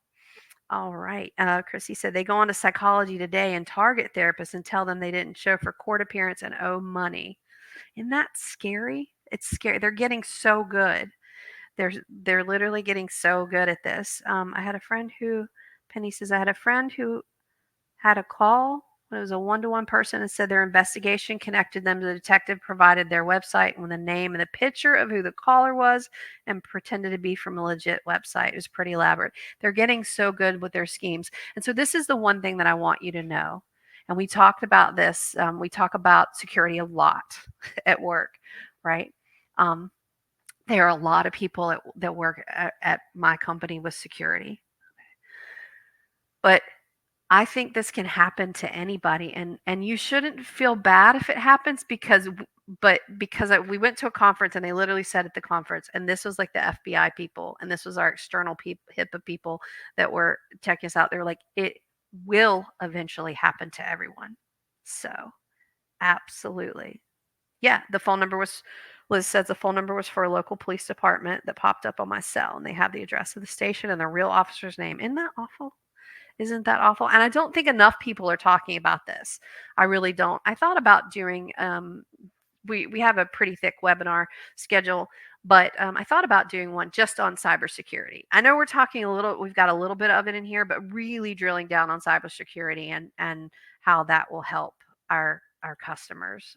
all right. Chrissy said they go on to Psychology Today and target therapists and tell them they didn't show for court appearance and owe money. Isn't that scary? It's scary. They're getting so good. They're literally getting so good at this. I had a friend who, Penny says, I had a friend who had a call when it was a one-to-one person and said their investigation connected them to the detective, provided their website with the name and the picture of who the caller was, and pretended to be from a legit website. It was pretty elaborate. They're getting so good with their schemes. And so this is the one thing that I want you to know. And we talked about this. We talk about security a lot at work, right? Um, there are a lot of people that work at my company with security. But I think this can happen to anybody, and you shouldn't feel bad if it happens because we went to a conference and they literally said at the conference, and this was like the FBI people, and this was our external HIPAA people that were checking us out. They're like, it will eventually happen to everyone. So, absolutely. Yeah, the phone number was, Liz says the phone number was for a local police department that popped up on my cell, and they have the address of the station and the real officer's name. Isn't that awful? Isn't that awful? And I don't think enough people are talking about this. I really don't. I thought about doing, we have a pretty thick webinar schedule, but I thought about doing one just on cybersecurity. I know we're talking we've got a little bit of it in here, but really drilling down on cybersecurity and how that will help our customers.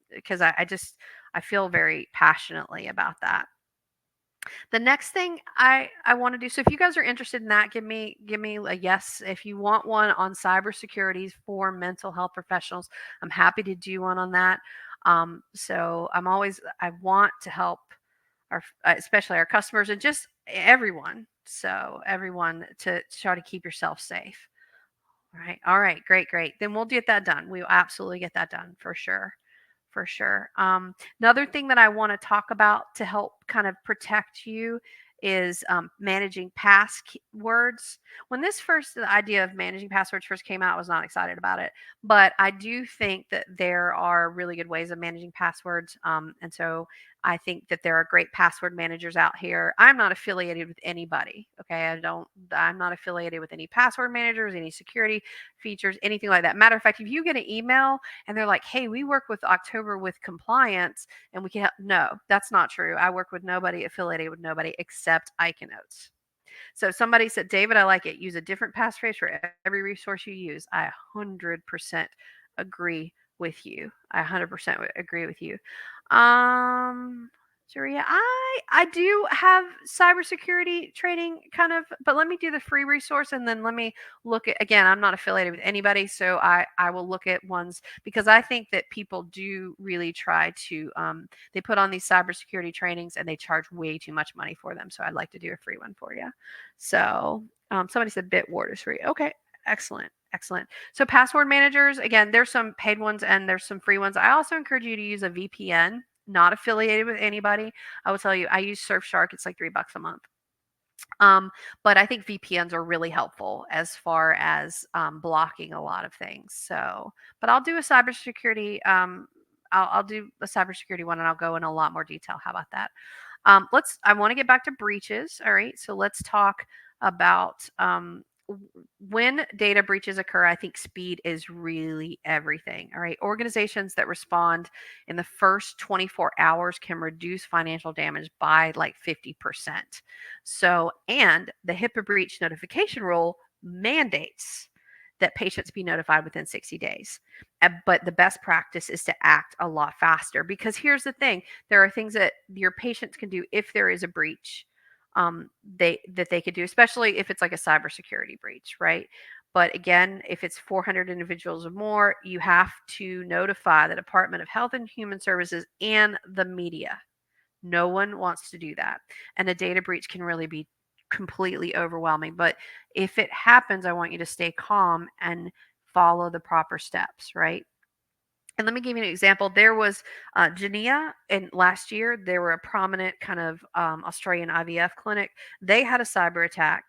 Because I feel very passionately about that. The next thing I want to do, so if you guys are interested in that, give me a yes. If you want one on cybersecurity for mental health professionals, I'm happy to do one on that. So I want to help especially our customers and just everyone. So everyone to try to keep yourself safe. All right. All right. Great. Great. Then we'll get that done. We will absolutely get that done for sure. For sure. Another thing that I want to talk about to help kind of protect you is managing passwords. When the idea of managing passwords first came out, I was not excited about it, but I do think that there are really good ways of managing passwords. And so I think that there are great password managers out here. I'm not affiliated with anybody. Okay. I'm not affiliated with any password managers, any security features, anything like that. Matter of fact, if you get an email and they're like, hey, we work with October with compliance and we can help, no, that's not true. I work with nobody, affiliated with nobody except ICANotes. So somebody said, David, I like it. Use a different passphrase for every resource you use. I 100% agree with you. I 100% agree with you. Sharia, I do have cybersecurity training kind of, but let me do the free resource and then let me look at, again, I'm not affiliated with anybody, so I will look at ones because I think that people do really try to they put on these cybersecurity trainings and they charge way too much money for them. So I'd like to do a free one for you. So somebody said Bitward is free. Okay, excellent. Excellent. So password managers, again, there's some paid ones and there's some free ones. I also encourage you to use a VPN, not affiliated with anybody. I will tell you, I use Surfshark. It's like $3 a month. But I think VPNs are really helpful as far as blocking a lot of things. So, but I'll do a cybersecurity. I'll do a cybersecurity one, and I'll go in a lot more detail. How about that? I want to get back to breaches. All right. So let's talk about when data breaches occur. I think speed is really everything. All right. Organizations that respond in the first 24 hours can reduce financial damage by like 50%. So, and the HIPAA breach notification rule mandates that patients be notified within 60 days. But the best practice is to act a lot faster because here's the thing, there are things that your patients can do if there is a breach they could do, especially if it's like a cybersecurity breach, right? But again, if it's 400 individuals or more, you have to notify the Department of Health and Human Services and the media. No one wants to do that. And a data breach can really be completely overwhelming. But if it happens, I want you to stay calm and follow the proper steps, right? And let me give you an example. There was Genea, and last year there were a prominent kind of Australian IVF clinic. They had a cyber attack.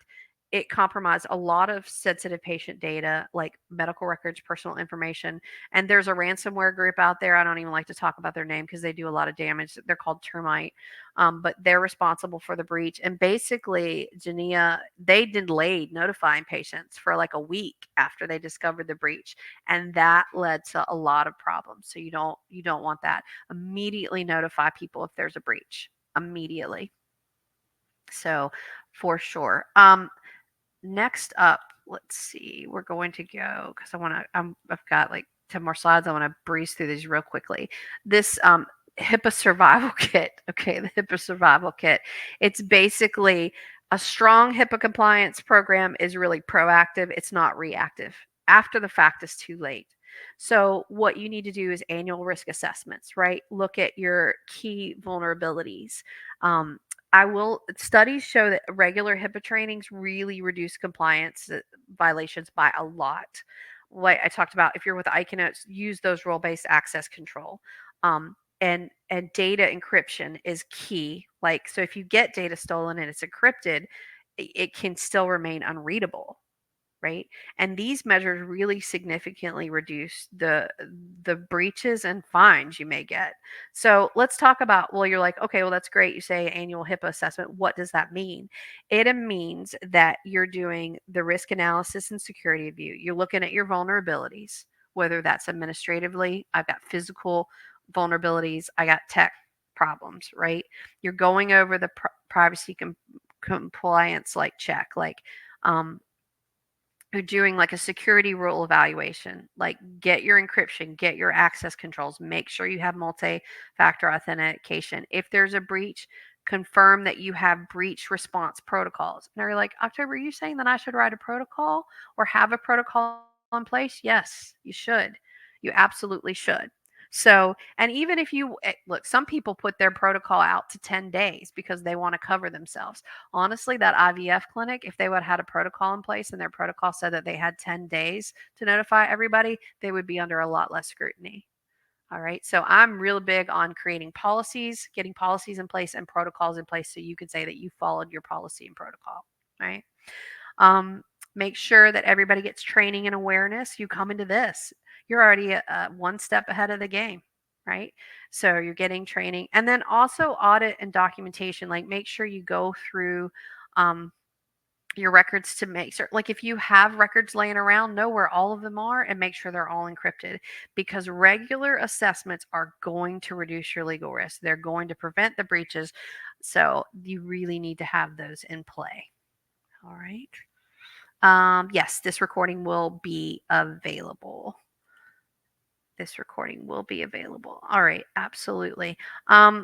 It compromised a lot of sensitive patient data, like medical records, personal information. And there's a ransomware group out there. I don't even like to talk about their name because they do a lot of damage. They're called Termite, but they're responsible for the breach. And basically, Genea, they delayed notifying patients for like a week after they discovered the breach, and that led to a lot of problems. So you don't want that. Immediately notify people if there's a breach. Immediately. So for sure. Next up, let's see. We're going to go because I've got like 10 more slides. I want to breeze through these real quickly. This HIPAA survival kit. Okay, the HIPAA survival kit. It's basically a strong HIPAA compliance program is really proactive. It's not reactive. After the fact is too late. So what you need to do is annual risk assessments, right? Look at your key vulnerabilities. Studies show that regular HIPAA trainings really reduce compliance violations by a lot. Like I talked about, if you're with ICANotes, use those role-based access control. And data encryption is key. Like, so if you get data stolen and it's encrypted, it can still remain unreadable, right? And these measures really significantly reduce the breaches and fines you may get. So let's talk about, well, you're like, okay, well, that's great. You say annual HIPAA assessment. What does that mean? It means that you're doing the risk analysis and security review. You're looking at your vulnerabilities, whether that's administratively, I've got physical vulnerabilities, I got tech problems, right? You're going over the privacy compliance like check, like you're doing like a security rule evaluation, like get your encryption, get your access controls, make sure you have multi-factor authentication. If there's a breach, confirm that you have breach response protocols. And they're like, October, are you saying that I should write a protocol or have a protocol in place? Yes, you should. You absolutely should. So, and even if you look, some people put their protocol out to 10 days because they want to cover themselves. Honestly, that IVF clinic, if they would have had a protocol in place and their protocol said that they had 10 days to notify everybody, they would be under a lot less scrutiny. All right. So I'm real big on creating policies, getting policies in place and protocols in place so you can say that you followed your policy and protocol. Right. Um, Make sure that everybody gets training and awareness. You come into this, you're already one step ahead of the game. Right. So you're getting training, and then also audit and documentation. Like make sure you go through um, your records to make sure, like if you have records laying around, know where all of them are and make sure they're all encrypted, because regular assessments are going to reduce your legal risk. They're going to prevent the breaches. So you really need to have those in play. All right. Yes, this recording will be available. This recording will be available. All right, absolutely.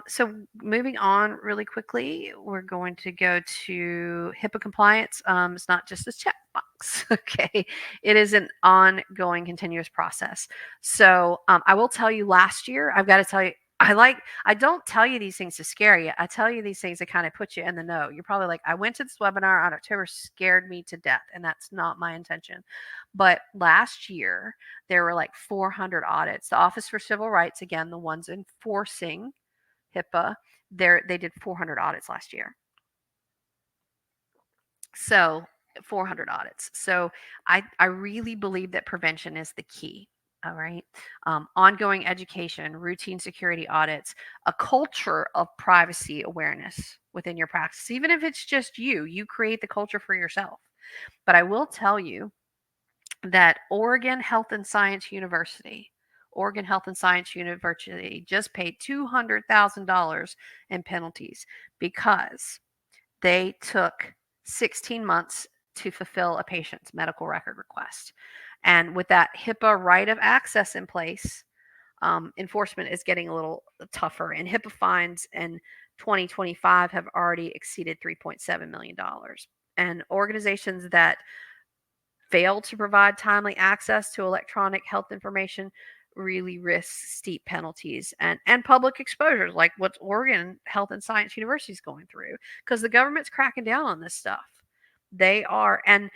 So moving on really quickly, we're going to go to HIPAA compliance. It's not just a checkbox, okay? It is an ongoing, continuous process. So I will tell you, last year, I've got to tell you, I don't tell you these things to scare you. I tell you these things to kind of put you in the know. You're probably like, I went to this webinar on October, scared me to death, and that's not my intention. But last year, there were like 400 audits. The Office for Civil Rights, again, the ones enforcing HIPAA, they did 400 audits last year. So 400 audits. So I really believe that prevention is the key. All right. Ongoing education, routine security audits, a culture of privacy awareness within your practice. Even if it's just you create the culture for yourself. But I will tell you that Oregon Health and Science University, just paid $200,000 in penalties because they took 16 months to fulfill a patient's medical record request. And with that HIPAA right of access in place, enforcement is getting a little tougher. And HIPAA fines in 2025 have already exceeded $3.7 million. And organizations that fail to provide timely access to electronic health information really risks steep penalties and public exposures, like what Oregon Health and Science University is going through, because the government's cracking down on this stuff. They are, and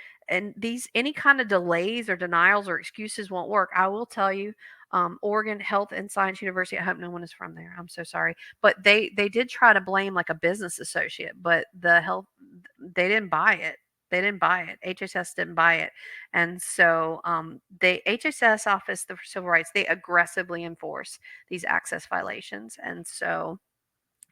these any kind of delays or denials or excuses won't work. I will tell you, Oregon Health and Science University. I hope no one is from there. I'm so sorry, but they did try to blame like a business associate, but the health they didn't buy it. They didn't buy it. HHS didn't buy it, and so the HHS Office for Civil Rights, they aggressively enforce these access violations, and so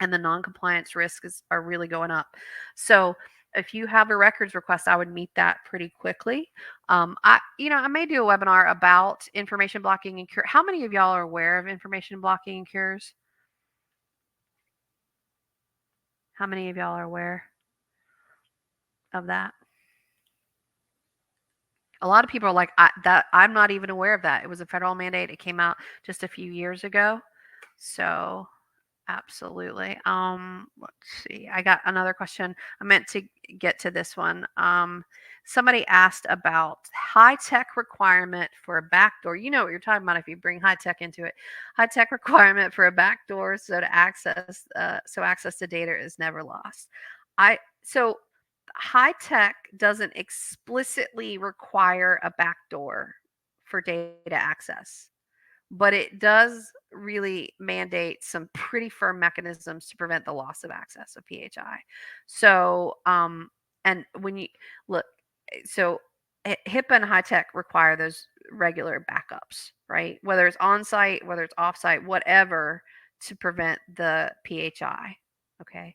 and the non-compliance risks are really going up. So if you have a records request, I would meet that pretty quickly. I may do a webinar about information blocking and cure. How many of y'all are aware of information blocking and cures? How many of y'all are aware of that? A lot of people are like, I'm not even aware of that. It was a federal mandate. It came out just a few years ago. So absolutely. Let's see. I got another question. I meant to get to this one. Somebody asked about high tech requirement for a backdoor. You know what you're talking about if you bring high tech into it. High tech requirement for a backdoor so access to data is never lost. So high tech doesn't explicitly require a backdoor for data access, but it does really mandate some pretty firm mechanisms to prevent the loss of access of PHI. So, and when you look, so HIPAA and high tech require those regular backups, right? Whether it's on site, whether it's off site, whatever, to prevent the PHI. Okay.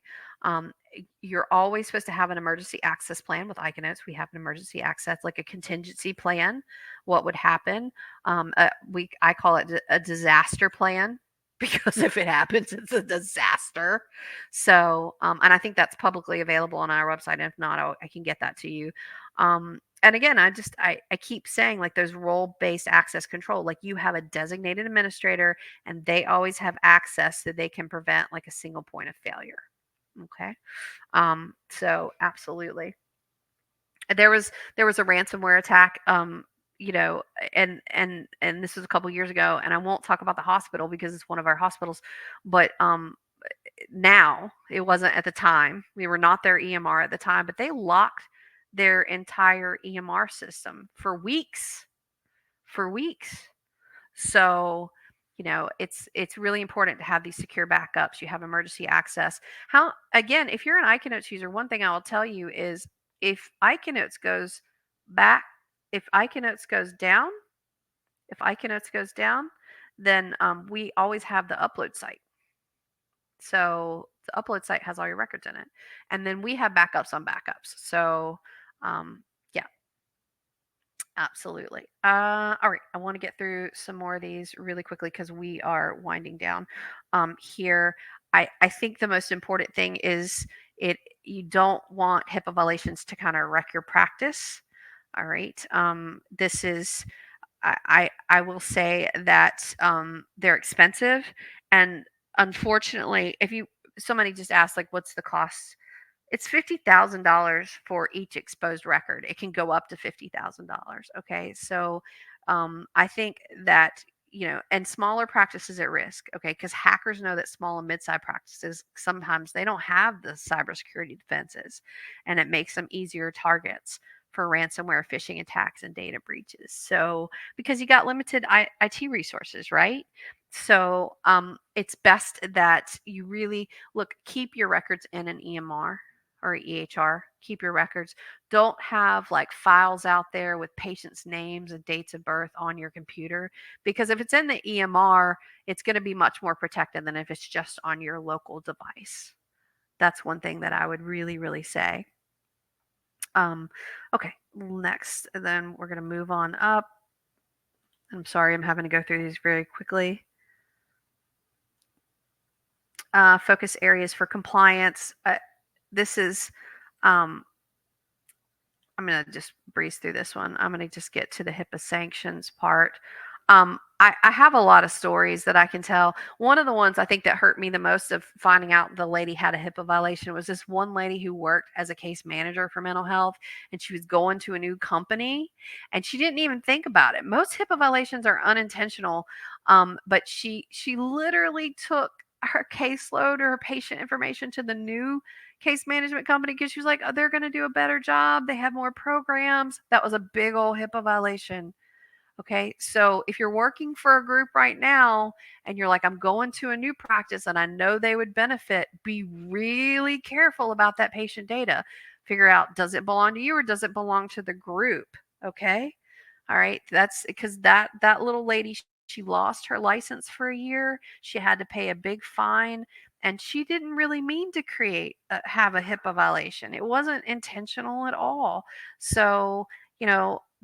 You're always supposed to have an emergency access plan with ICANotes. We have an emergency access, like a contingency plan. What would happen? I call it a disaster plan because if it happens, it's a disaster. So, and I think that's publicly available on our website. And if not, I can get that to you. And again, I keep saying, like, those role-based access control, like you have a designated administrator and they always have access so they can prevent like a single point of failure. Okay. So absolutely. There was a ransomware attack, and this was a couple years ago, and I won't talk about the hospital because it's one of our hospitals, but now, it wasn't at the time. We were not their EMR at the time, but they locked their entire EMR system for weeks. For weeks. So It's really important to have these secure backups. You have emergency access. How Again, if you're an ICANotes user, one thing I will tell you is if ICANotes goes back, if ICANotes goes down, if ICANotes goes down, then we always have the upload site. So the upload site has all your records in it, and then we have backups on backups. So yeah, absolutely. All right, I want to get through some more of these really quickly because we are winding down here. I think the most important thing is you don't want HIPAA violations to kind of wreck your practice. All right. This is I will say that they're expensive, and unfortunately, if you somebody just asked like, what's the cost? It's $50,000 for each exposed record. It can go up to $50,000. Okay, so I think that and smaller practices at risk. Okay, because hackers know that small and mid-sized practices sometimes they don't have the cybersecurity defenses, and it makes them easier targets for ransomware, phishing attacks, and data breaches. So because you got limited IT resources, right? So it's best that you really keep your records in an EMR or EHR. Keep your records. Don't have like files out there with patients' names and dates of birth on your computer, because if it's in the EMR, it's going to be much more protected than if it's just on your local device. That's one thing that I would really, really say. Okay, next, and then we're going to move on up. I'm sorry, I'm having to go through these very quickly. Focus areas for compliance. This is um, I'm going to just breeze through this one. I'm going to just get to the HIPAA sanctions part. I have a lot of stories that I can tell. One of the ones I think that hurt me the most of finding out the lady had a HIPAA violation was this one lady who worked as a case manager for mental health, and she was going to a new company, and she didn't even think about it. Most HIPAA violations are unintentional, but she literally took her caseload or her patient information to the new case management company because she was like, oh, they're going to do a better job. They have more programs. That was a big old HIPAA violation. Okay. So if you're working for a group right now and you're like, I'm going to a new practice and I know they would benefit, be really careful about that patient data. Figure out, does it belong to you or does it belong to the group? Okay. All right. That's because that little lady, she lost her license for a year. She had to pay a big fine, and she didn't really mean to have a HIPAA violation. It wasn't intentional at all. So,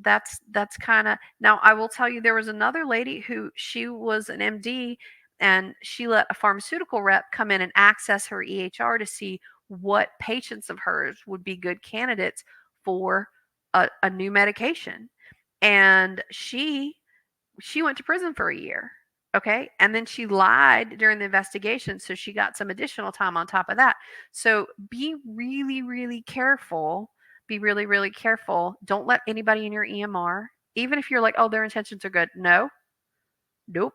that's kind of now I will tell you there was another lady who she was an MD, and she let a pharmaceutical rep come in and access her EHR to see what patients of hers would be good candidates for a new medication. And she went to prison for a year. Okay. And then she lied during the investigation. So she got some additional time on top of that. So be really, really careful. Be really, really careful. Don't let anybody in your EMR, even if you're like, oh, their intentions are good. No, nope.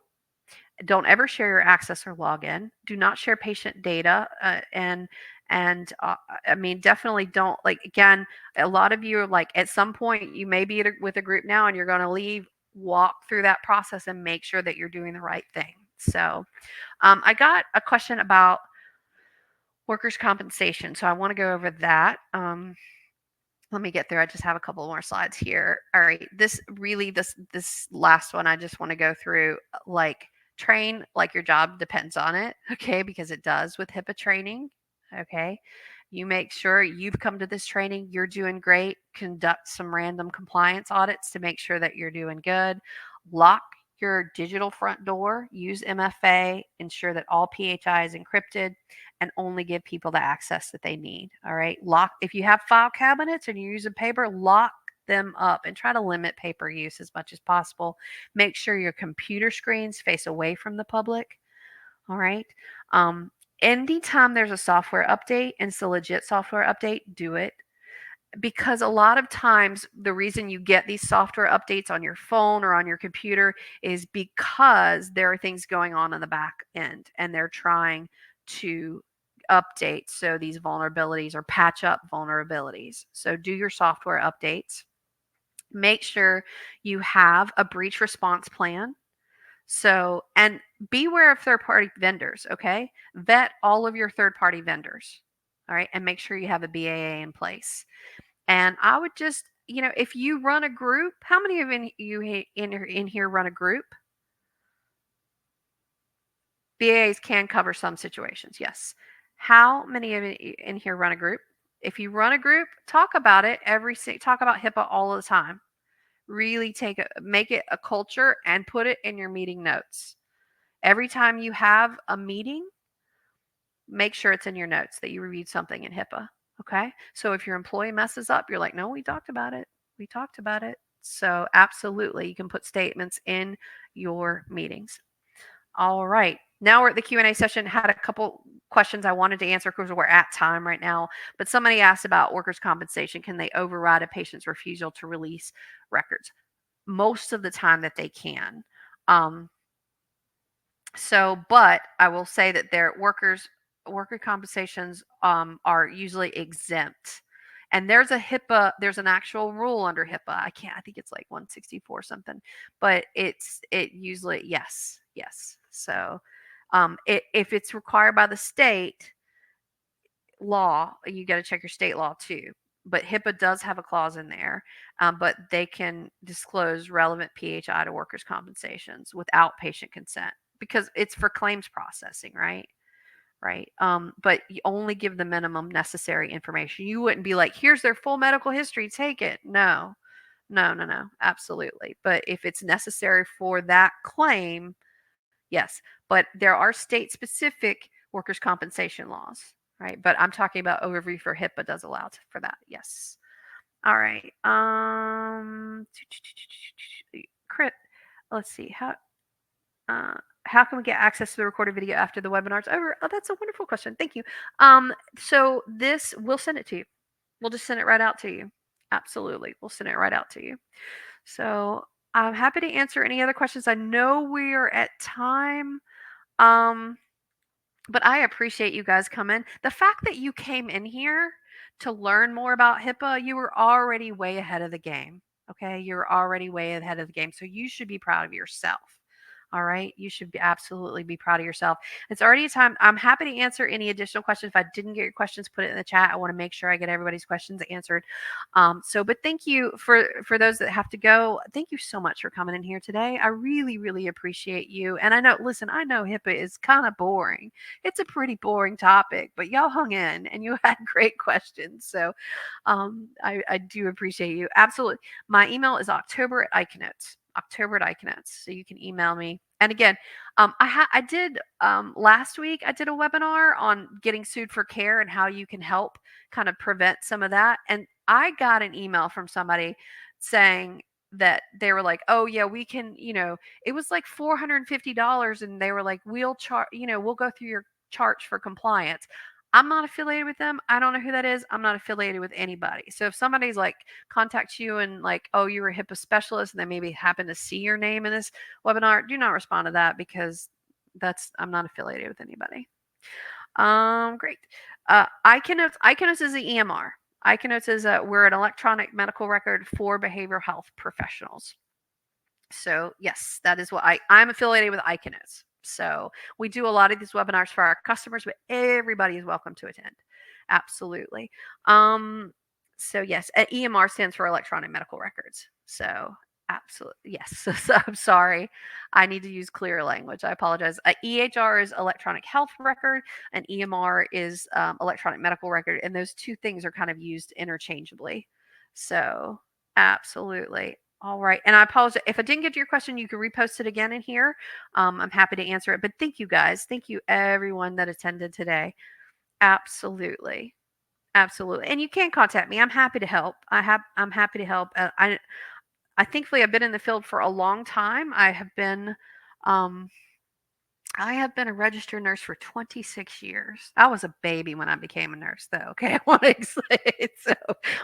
Don't ever share your access or login. Do not share patient data. And I mean, definitely don't, like, again, a lot of you are like, at some point you may be with a group now and you're going to leave. Walk through that process and make sure that you're doing the right thing. So I got a question about workers' compensation, so I want to go over that. Let me get there. I just have a couple more slides here. All right, this last one I just want to go through. Like, train like your job depends on it. Okay, because it does with HIPAA training. Okay, you make sure you've come to this training, you're doing great. Conduct some random compliance audits to make sure that you're doing good. Lock your digital front door, use MFA, ensure that all PHI is encrypted, and only give people the access that they need. All right. Lock, if you have file cabinets and you're using paper, lock them up and try to limit paper use as much as possible. Make sure your computer screens face away from the public. All right. Anytime there's a software update and it's a legit software update, do it, because a lot of times the reason you get these software updates on your phone or on your computer is because there are things going on in the back end and they're trying to update so these vulnerabilities or patch up vulnerabilities. So do your software updates. Make sure you have a breach response plan. So, and beware of third-party vendors, okay? Vet all of your third-party vendors, all right? And make sure you have a BAA in place. And I would just, if you run a group, how many of you in here run a group? BAAs can cover some situations, yes. How many of you in here run a group? If you run a group, talk about it talk about HIPAA all the time. Really make it a culture and put it in your meeting notes. Every time you have a meeting, make sure it's in your notes that you reviewed something in HIPAA. Okay. So if your employee messes up, you're like, no, we talked about it. We talked about it. So absolutely, you can put statements in your meetings. All right. Now we're at the Q&A session. Had a couple questions I wanted to answer because we're at time right now. But somebody asked about workers' compensation. Can they override a patient's refusal to release records? Most of the time that they can. But I will say that their worker compensations are usually exempt. And there's there's an actual rule under HIPAA. I think it's like 164 something, but it usually, yes, yes. So if it's required by the state law, you got to check your state law too. But HIPAA does have a clause in there, but they can disclose relevant PHI to workers' compensations without patient consent because it's for claims processing, right? Right. But you only give the minimum necessary information. You wouldn't be like, here's their full medical history, take it. No, no, no, no, absolutely. But if it's necessary for that claim, yes. But there are state specific workers' compensation laws, right? But I'm talking about overview for HIPAA does allow for that. Yes. All right. Crit. Let's see. How can we get access to the recorded video after the webinar's over? Oh, that's a wonderful question. Thank you. So this, we'll send it to you. We'll just send it right out to you. Absolutely. We'll send it right out to you. So I'm happy to answer any other questions. I know we are at time. Um, but I appreciate you guys coming. The fact that you came in here to learn more about HIPAA, you were already way ahead of the game. Okay. You're already way ahead of the game. So you should be proud of yourself. All right. You should absolutely be proud of yourself. It's already time. I'm happy to answer any additional questions. If I didn't get your questions, put it in the chat. I want to make sure I get everybody's questions answered. But thank you for those that have to go. Thank you so much for coming in here today. I really, really appreciate you. And I know HIPAA is kind of boring. It's a pretty boring topic, but y'all hung in and you had great questions. So I do appreciate you. Absolutely. My email is October at ICANotes. October at ICANotes. So you can email me. And again, I did last week, I did a webinar on getting sued for care and how you can help kind of prevent some of that. And I got an email from somebody saying that they were like, oh yeah, we can, it was like $450. And they were like, we'll go through your charge for compliance. I'm not affiliated with them. I don't know who that is. I'm not affiliated with anybody. So if somebody's like contacts you and like, oh, you're a HIPAA specialist and they maybe happen to see your name in this webinar, do not respond to that because I'm not affiliated with anybody. Great. ICANotes is the EMR. ICANotes is we're an electronic medical record for behavioral health professionals. So yes, that is what I'm affiliated with ICANotes. So we do a lot of these webinars for our customers, but everybody is welcome to attend. Absolutely. So yes, EMR stands for electronic medical records. So absolutely, yes. So I'm sorry. I need to use clearer language. I apologize. EHR is electronic health record, and EMR is electronic medical record, and those two things are kind of used interchangeably. So absolutely. All right. And I apologize. If I didn't get to your question, you can repost it again in here. I'm happy to answer it. But thank you guys. Thank you everyone that attended today. Absolutely. Absolutely. And you can contact me. I'm happy to help. I'm happy to help. I thankfully I've been in the field for a long time. Um I have been a registered nurse for 26 years. I was a baby when I became a nurse, though. Okay, I want to say it. So,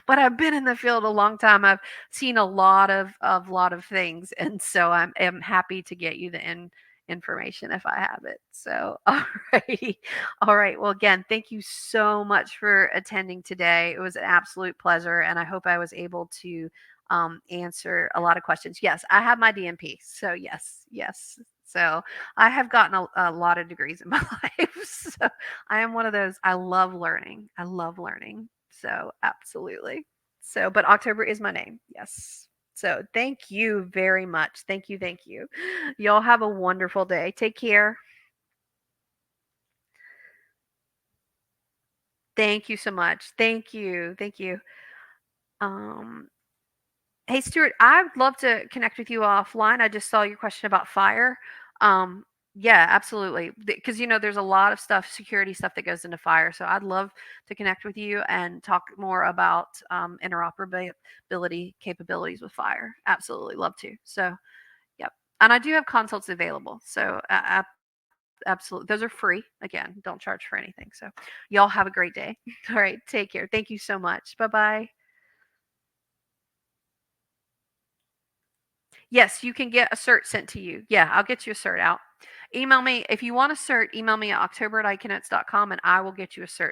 but I've been in the field a long time. I've seen a lot of things, and so am happy to get you the information if I have it. So, all righty, all right. Well, again, thank you so much for attending today. It was an absolute pleasure, and I hope I was able to answer a lot of questions. Yes, I have my DMP. So yes, yes. So I have gotten a lot of degrees in my life. So I am one of those. I love learning. I love learning. So absolutely. So, but October is my name. Yes. So thank you very much. Thank you. Thank you. Y'all have a wonderful day. Take care. Thank you so much. Thank you. Thank you. Um, Hey, Stuart, I'd love to connect with you offline. I just saw your question about fire. Um, yeah, absolutely. Because, there's a lot of stuff, security stuff that goes into fire. So I'd love to connect with you and talk more about interoperability capabilities with fire. Absolutely love to. So, yep. And I do have consults available. So, absolutely. Those are free. Again, don't charge for anything. So, y'all have a great day. All right. Take care. Thank you so much. Bye bye. Yes, you can get a cert sent to you. Yeah, I'll get you a cert out. Email me if you want a cert, email me at october@icanotes.com and I will get you a cert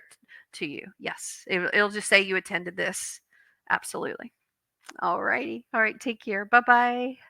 to you. Yes. It'll just say you attended this. Absolutely. All righty. All right. Take care. Bye bye.